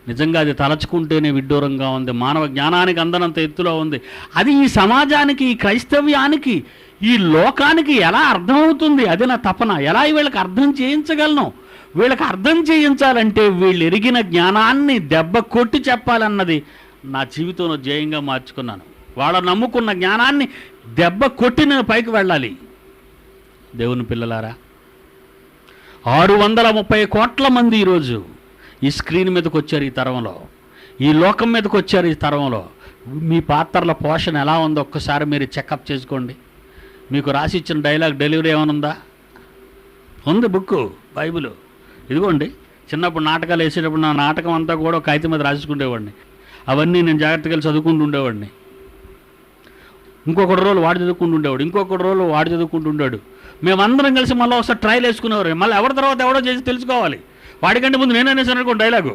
నిజంగా అది తలచుకుంటేనే విడ్డూరంగా ఉంది. మానవ జ్ఞానానికి అందనంత ఎత్తులో ఉంది. అది ఈ సమాజానికి, ఈ క్రైస్తవ్యానికి, ఈ లోకానికి ఎలా అర్థమవుతుంది? అది నా తపన. ఎలా వీళ్ళకి అర్థం చేయించగలను? వీళ్ళకి అర్థం చేయించాలంటే వీళ్ళు ఎరిగిన జ్ఞానాన్ని దెబ్బ కొట్టి చెప్పాలన్నది నా జీవితంలో ధ్యేయంగా మార్చుకున్నాను. వాళ్ళ నమ్ముకున్న జ్ఞానాన్ని దెబ్బ కొట్టి నేను పైకి వెళ్ళాలి. దేవుని పిల్లలారా, 630 కోట్ల మంది ఈరోజు ఈ స్క్రీన్ మీదకి వచ్చారు. ఈ తరంలో, ఈ లోకం మీదకి వచ్చారు. ఈ తరంలో మీ పాత్రల పోషణ ఎలా ఉందో ఒక్కసారి మీరు చెకప్ చేసుకోండి. మీకు రాసి ఇచ్చిన డైలాగ్ డెలివరీ ఏమైనా ఉందా? ఉంది. బుక్ బైబిల్ ఇదిగోండి. చిన్నప్పుడు నాటకాలు వేసేటప్పుడు నా నాటకం అంతా కూడా ఒక కాగితం మీద రాసుకుండేవాడిని. అవన్నీ నేను జాగ్రత్తగా చదువుకుంటూ ఉండేవాడిని. ఇంకొకటి రోజులు వాడు చదువుకుంటూ ఉండేవాడు, ఇంకొకటి రోజులు వాడు చదువుకుంటూ ఉండేవాడు. మేమందరం కలిసి మళ్ళీ ఒకసారి ట్రైల్ వేసుకునేవారు. మళ్ళీ ఎవరి తర్వాత ఎవడో చేసి తెలుసుకోవాలి. వాడికంటే ముందు నేను అనేసాను అనుకోండి డైలాగు.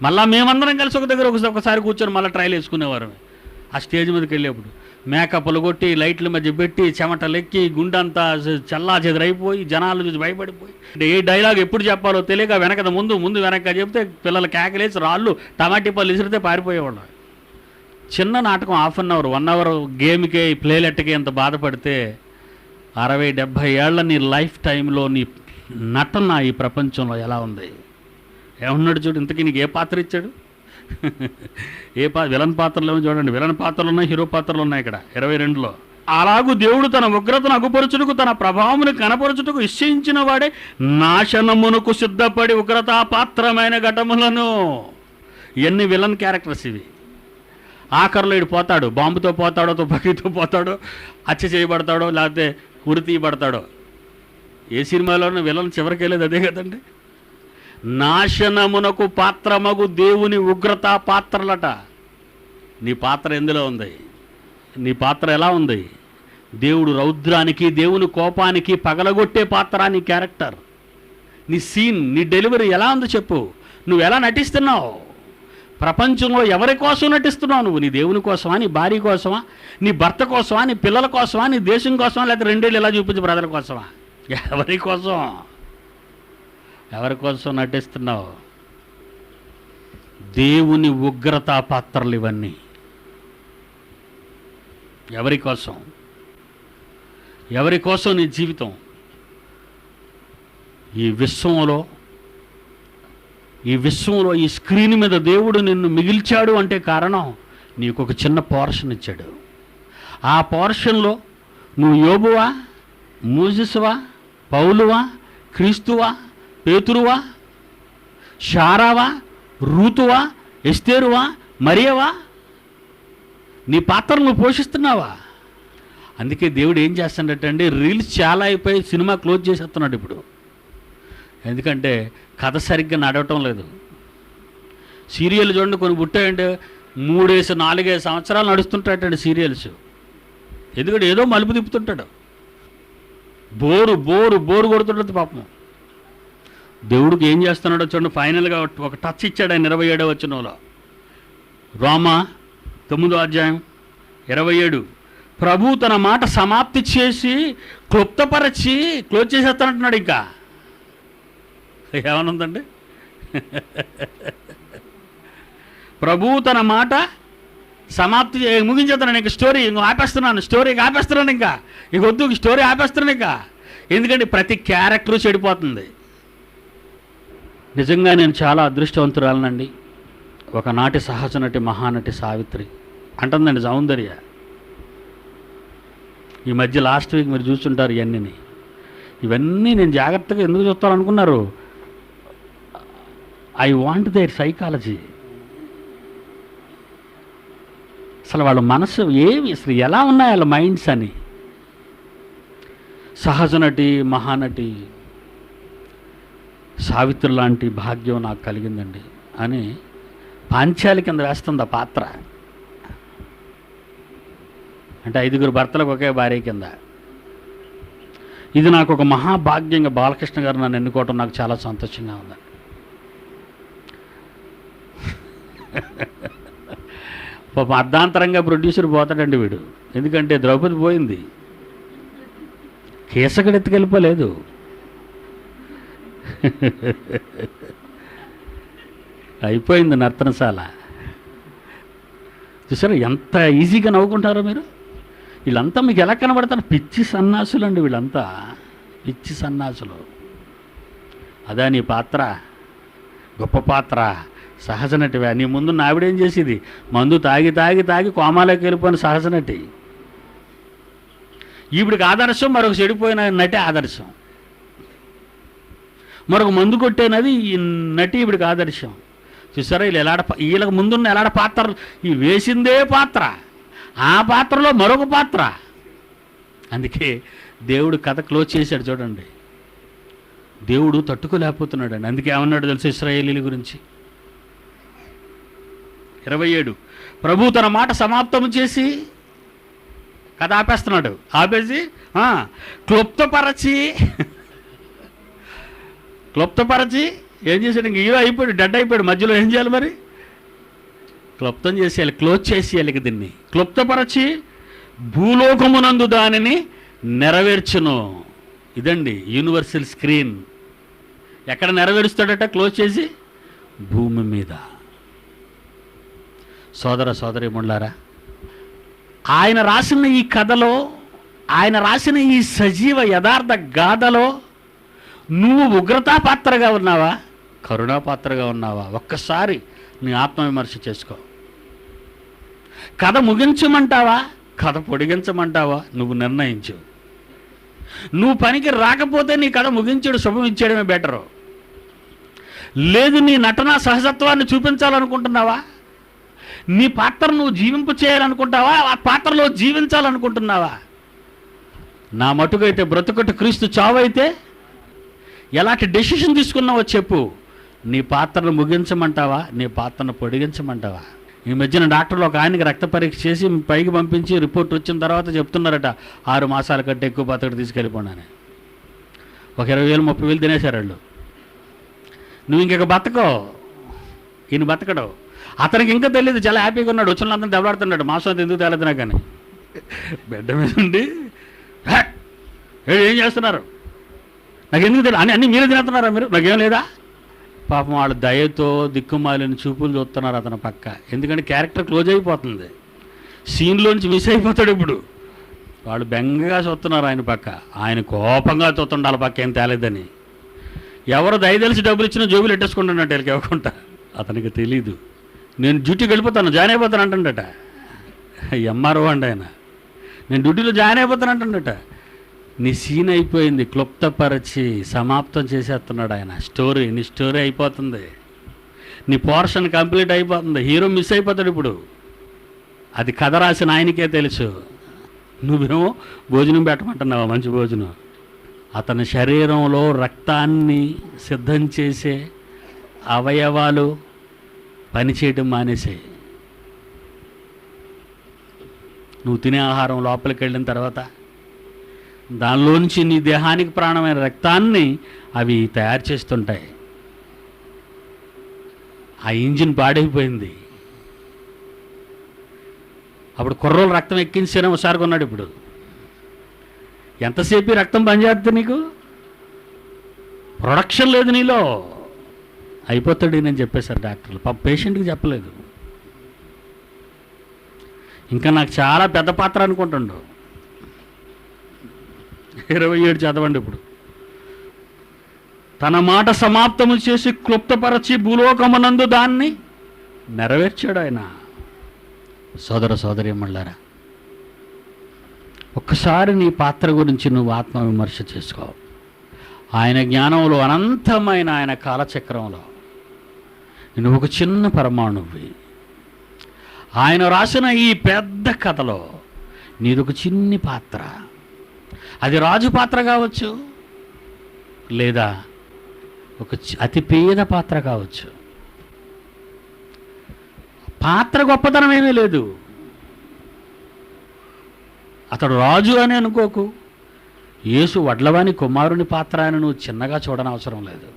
మళ్ళీ మేమందరం కలిసి ఒక దగ్గర ఒకసారి కూర్చొని మళ్ళీ ట్రైల్ వేసుకునేవారు. ఆ స్టేజ్ మీదకి వెళ్ళేప్పుడు మేకప్లు కొట్టి, లైట్ల మధ్య పెట్టి, చెమటలెక్కి, గుండంతా చల్లా చెదరైపోయి, జనాలు చూసి భయపడిపోయి, ఏ డైలాగ్ ఎప్పుడు చెప్పాలో తెలియక వెనక ముందు వెనక చెప్తే పిల్లలు కేకలేసి రాళ్ళు టమాటీ పళ్ళు ఇసిరితే పారిపోయేవాళ్ళు. చిన్న నాటకం 1/2 అవర్ 1 అవర్ గేమ్కే, ప్లేలెట్కే ఎంత బాధపడితే 60-70 ఏళ్ల నీ లైఫ్ టైంలో నీ నటన ఈ ప్రపంచంలో ఎలా ఉంది? ఏమన్నాడు చూడు. ఇంతకీ నీకు ఏ పాత్ర ఇచ్చాడు? విలన్ పాత్రలు ఏమో చూడండి. విలన్ పాత్రలు ఉన్నాయి, హీరో పాత్రలు ఉన్నాయి ఇక్కడ 22లో. అలాగూ దేవుడు తన ఉగ్రతను అగుపరచుటకు, తన ప్రభావమును కనపరచుటకు నిశ్చయించిన వాడే నాశనమునకు సిద్ధపడి ఉగ్రతాపాత్రమైన ఘటములను. ఎన్ని విలన్ క్యారెక్టర్స్ ఇవి. ఆఖరిలో ఇడు పోతాడు, బాంబుతో పోతాడో, తుపాకీతో పోతాడో, హత్య చేయబడతాడో, లేకపోతే ఉరి తీయబడతాడో. ఏ సినిమాలోనూ విలన్ చివరికి వెళ్ళేది అదే కదండి. నాశనమునకు పాత్రమగు దేవుని ఉగ్రత పాత్రలట. నీ పాత్ర ఎందులో ఉంది? నీ పాత్ర ఎలా ఉంది? దేవుడు రౌద్రానికి, దేవుని కోపానికి పగలగొట్టే పాత్ర నీ క్యారెక్టర్. నీ సీన్, నీ డెలివరీ ఎలా ఉందో చెప్పు. నువ్వు ఎలా నటిస్తున్నావు? ప్రపంచంలో ఎవరి కోసం నటిస్తున్నావు నువ్వు? నీ దేవుని కోసమా, నీ భార్య కోసమా, నీ భర్త కోసమా, నీ పిల్లల కోసమా, నీ దేశం కోసమా, లేకపోతే 2 ఏళ్ళు ఎలా చూపించు ప్రజల కోసమా? ఎవరి కోసం? ఎవరి కోసం నటిస్తున్నావు? దేవుని ఉగ్రతా పాత్రలు ఇవన్నీ. ఎవరి కోసం? ఎవరి కోసం నీ జీవితం? ఈ విశ్వంలో ఈ స్క్రీన్ మీద దేవుడు నిన్ను మిగిల్చాడు అంటే కారణం నీకు ఒక చిన్న పోర్షన్ ఇచ్చాడు. ఆ పోర్షన్లో నువ్వు యోబువా, మోజెసువా, పౌలువా, క్రీస్తువా, పేతురువా, శారావా, రూతువా, ఎస్తేరువా, మరియవా? నీ పాత్రను నువ్వు పోషిస్తున్నావా? అందుకే దేవుడు ఏం చేస్తాడటండి, రీల్స్ చాలా అయిపోయి సినిమా క్లోజ్ చేసేస్తున్నాడు. ఇప్పుడు ఎందుకంటే కథ సరిగ్గా నడవటం లేదు. సీరియల్ చూడండి, కొన్ని పుట్టాయంటే 3-4 సంవత్సరాలు నడుస్తుంటాడండి సీరియల్స్. ఎందుకంటే ఏదో మలుపు తిప్పుతుంటాడు, బోరు బోరు బోరు కొడుతుంటుంది పాపం. దేవుడికి ఏం చేస్తున్నాడో చూడండి. ఫైనల్గా ఒక టచ్ ఇచ్చాడు ఆయన 27వ వచనంలో. రోమా 9వ అధ్యాయం 27. ప్రభు తన మాట సమాప్తి చేసి క్లుప్తపరచి క్లోజ్ చేసేస్తానంటున్నాడు. ఇంకా ఏమనుందండి? ప్రభు తన మాట సమాప్తి ముగించేస్తున్నాను. ఇంకా స్టోరీ ఇంక ఆపేస్తున్నాను, స్టోరీకి ఆపేస్తున్నాను. ఇంకా ఇక వద్దు, స్టోరీ ఆపేస్తున్నాను ఇంకా. ఎందుకంటే ప్రతి క్యారెక్టరు చెడిపోతుంది. నిజంగా నేను చాలా అదృష్టవంతురాలనండి. ఒకనాటి సహజ నటి మహానటి సావిత్రి అంటుందండి సౌందర్య. ఈ మధ్య లాస్ట్ వీక్ మీరు చూస్తుంటారు ఇవన్నీ నేను జాగ్రత్తగా ఎందుకు చూస్తాననుకున్నారు? I want their psychology. అసలు వాళ్ళ మనసు అసలు ఎలా ఉన్నాయి వాళ్ళ మైండ్స్ అని. సహజ నటి మహానటి సావిత్రి లాంటి భాగ్యం నాకు కలిగిందండి అని పాంచాలి కింద వేస్తుంది ఆ పాత్ర. అంటే 5 భర్తలకు ఒకే భార్య కింద. ఇది నాకు ఒక మహాభాగ్యంగా బాలకృష్ణ గారు నన్ను ఎన్నుకోవటం నాకు చాలా సంతోషంగా ఉంది. పాపం అర్ధాంతరంగా ప్రొడ్యూసర్ పోతాడండి వీడు. ఎందుకంటే ద్రౌపది పోయింది, కేసగడ ఎత్తుకెళ్ళిపోలేదు. అయిపోయింది నర్తనశాల. చూసారా ఎంత ఈజీగా నవ్వుకుంటారో మీరు? వీళ్ళంతా మీకు ఎలా కనబడతారు? పిచ్చి సన్నాసులు అండి వీళ్ళంతా, పిచ్చి సన్నాసులు. అదా నీ పాత్ర? గొప్ప పాత్ర, సహజ నటివే. నీ ముందు నావిడేం చేసేది? మందు తాగి తాగి తాగి కోమాలోకి వెళ్ళిపోయిన సహజ నటి. ఈవిడికి ఆదర్శం మరొక చెడిపోయిన నటి ఆదర్శం, మరొక మందు కొట్టే నది ఈ నటి ఈవిడికి ఆదర్శం. చూసారా వీళ్ళకి ముందున్న ఎలాడ పాత్ర, ఈ వేసిందే పాత్ర, ఆ పాత్రలో మరొక పాత్ర. అందుకే దేవుడు కథ క్లోజ్ చేశాడు చూడండి. దేవుడు తట్టుకోలేకపోతున్నాడు అండి. అందుకే ఏమన్నాడు తెలుసు ఇశ్రాయేలీల గురించి? 27. ప్రభు తన మాట సమాప్తం చేసి కథ ఆపేస్తున్నాడు. ఆపేసి క్లుప్తపరచి ఏం చేశాడు? ఇంక హీరో అయిపోయాడు, డెడ్ అయిపోయాడు. మధ్యలో ఏం చేయాలి మరి? క్లుప్తం చేసేయాలి, క్లోజ్ చేసేయాలి. దీన్ని క్లుప్తపరచి భూలోకమునందు దానిని నెరవేర్చును. ఇదండి యూనివర్సల్ స్క్రీన్. ఎక్కడ నెరవేరుస్తాడట క్లోజ్ చేసి? భూమి మీద. సోదర సోదరీమణులారా, ఆయన రాసిన ఈ కథలో, ఆయన రాసిన ఈ సజీవ యథార్థ గాథలో నువ్వు ఉగ్రతా పాత్రగా ఉన్నావా, కరుణా పాత్రగా ఉన్నావా? ఒక్కసారి నీ ఆత్మవిమర్శ చేసుకో. కథ ముగించమంటావా, కథ పొడిగించమంటావా? నువ్వు నిర్ణయించు. నువ్వు పనికి రాకపోతే నీ కథ ముగించాడు, శుభం ఇచ్చేయడమే బెటరు. లేదు నీ నటన సహజత్వాన్ని చూపించాలనుకుంటున్నావా? నీ పాత్ర నువ్వు జీవింపు చేయాలనుకుంటావా? ఆ పాత్రలో జీవించాలనుకుంటున్నావా? నా మటుకైతే బ్రతుకట్టు క్రీస్తు చావైతే ఎలాంటి డెసిషన్ తీసుకున్నావో చెప్పు. నీ పాత్రను ముగించమంటావా, నీ పాత్రను పొడిగించమంటావా? ఈ మధ్యన డాక్టర్లు ఒక ఆయనకి రక్త పరీక్ష చేసి పైకి పంపించి రిపోర్ట్ వచ్చిన తర్వాత చెప్తున్నారట 6 మాసాల కంటే ఎక్కువ బతకడు తీసుకెళ్ళిపోండి అని. ఒక 20,000 30,000 తినేశారు వాళ్ళు. నువ్వు ఇంకొక బతకో, ఈయన బతకడు. అతనికి ఇంకా తెలియదు, చాలా హ్యాపీగా ఉన్నాడు. వచ్చిన అందరూ దెబ్బలాడుతున్నాడు, మాసం ఎందుకు తేలేదునా కానీ. బిడ్డ మీద ఉండి ఏం చేస్తున్నారు, నాకెందుకు తెలియదు అన్నీ మీరే తినేస్తున్నారా మీరు, నాకేం లేదా? పాపం వాళ్ళు దయతో దిక్కుమాలిన చూపులు చూస్తున్నారు అతని పక్క. ఎందుకంటే క్యారెక్టర్ క్లోజ్ అయిపోతుంది, సీన్లోంచి మిస్ అయిపోతాడు. ఇప్పుడు వాళ్ళు బెంగగా చూస్తున్నారు ఆయన పక్క, ఆయన కోపంగా చూస్తుండాలి పక్క ఏం తేలేదని. ఎవరు దయ తెలిసి డబ్బులు ఇచ్చినా జోబులు ఎట్టేసుకుంటున్నట్టు వీళ్ళకి ఇవ్వకుండా. అతనికి తెలీదు. నేను డ్యూటీకి వెళ్ళిపోతాను, జాయిన్ అయిపోతాను అంటుండట. ఎంఆర్ఓ అండి ఆయన. నేను డ్యూటీలో జాయిన్ అయిపోతాను అంటుండట. నీ సీన్ అయిపోయింది, క్లుప్తపరిచి సమాప్తం చేసేస్తున్నాడు ఆయన. స్టోరీ, నీ స్టోరీ అయిపోతుంది, నీ పోర్షన్ కంప్లీట్ అయిపోతుంది. హీరో మిస్ అయిపోతాడు ఇప్పుడు. అది కథ రాసిన ఆయనకే తెలుసు. నువ్వేమో భోజనం పెట్టమంటున్నావా, మంచి భోజనం. అతని శరీరంలో రక్తాన్ని సిద్ధం చేసే అవయవాలు పనిచేయటం మానేసాయి. నువ్వు తినే ఆహారం లోపలికి వెళ్ళిన తర్వాత దానిలోంచి నీ దేహానికి ప్రాణమైన రక్తాన్ని అవి తయారు చేస్తుంటాయి. ఆ ఇంజిన్ పాడైపోయింది. అప్పుడు కుర్రోలు రక్తం ఎక్కించేనే ఒకసారి కొన్నాడు. ఇప్పుడు ఎంతసేపు రక్తం పనిచేస్తుంది? నీకు ప్రొడక్షన్ లేదు, నీలో అయిపోతాడు నేను చెప్పేశారు డాక్టర్లు. పేషెంట్కి చెప్పలేదు. ఇంకా నాకు చాలా పెద్ద పాత్ర అనుకుంటుండు. 27 చదవండి. ఇప్పుడు తన మాట సమాప్తము చేసి క్లుప్తపరచి భూలోకమునందు దాన్ని నెరవేర్చాడు ఆయన. సోదర సోదరీమణులారా, ఒక్కసారి నీ పాత్ర గురించి నువ్వు ఆత్మ విమర్శ చేసుకో. ఆయన జ్ఞానంలో, అనంతమైన ఆయన కాలచక్రంలో నువ్వు ఒక చిన్న పరమాణువి. ఆయన రాసిన ఈ పెద్ద కథలో నీదొక చిన్ని పాత్ర. అది రాజు పాత్ర కావచ్చు, లేదా ఒక అతి పేద పాత్ర కావచ్చు. పాత్ర గొప్పతనం ఏమీ లేదు. అతడు రాజు అని అనుకోకు. యేసు వడ్లవాని కుమారుని పాత్ర అని నువ్వు చిన్నగా చూడనవసరం లేదు.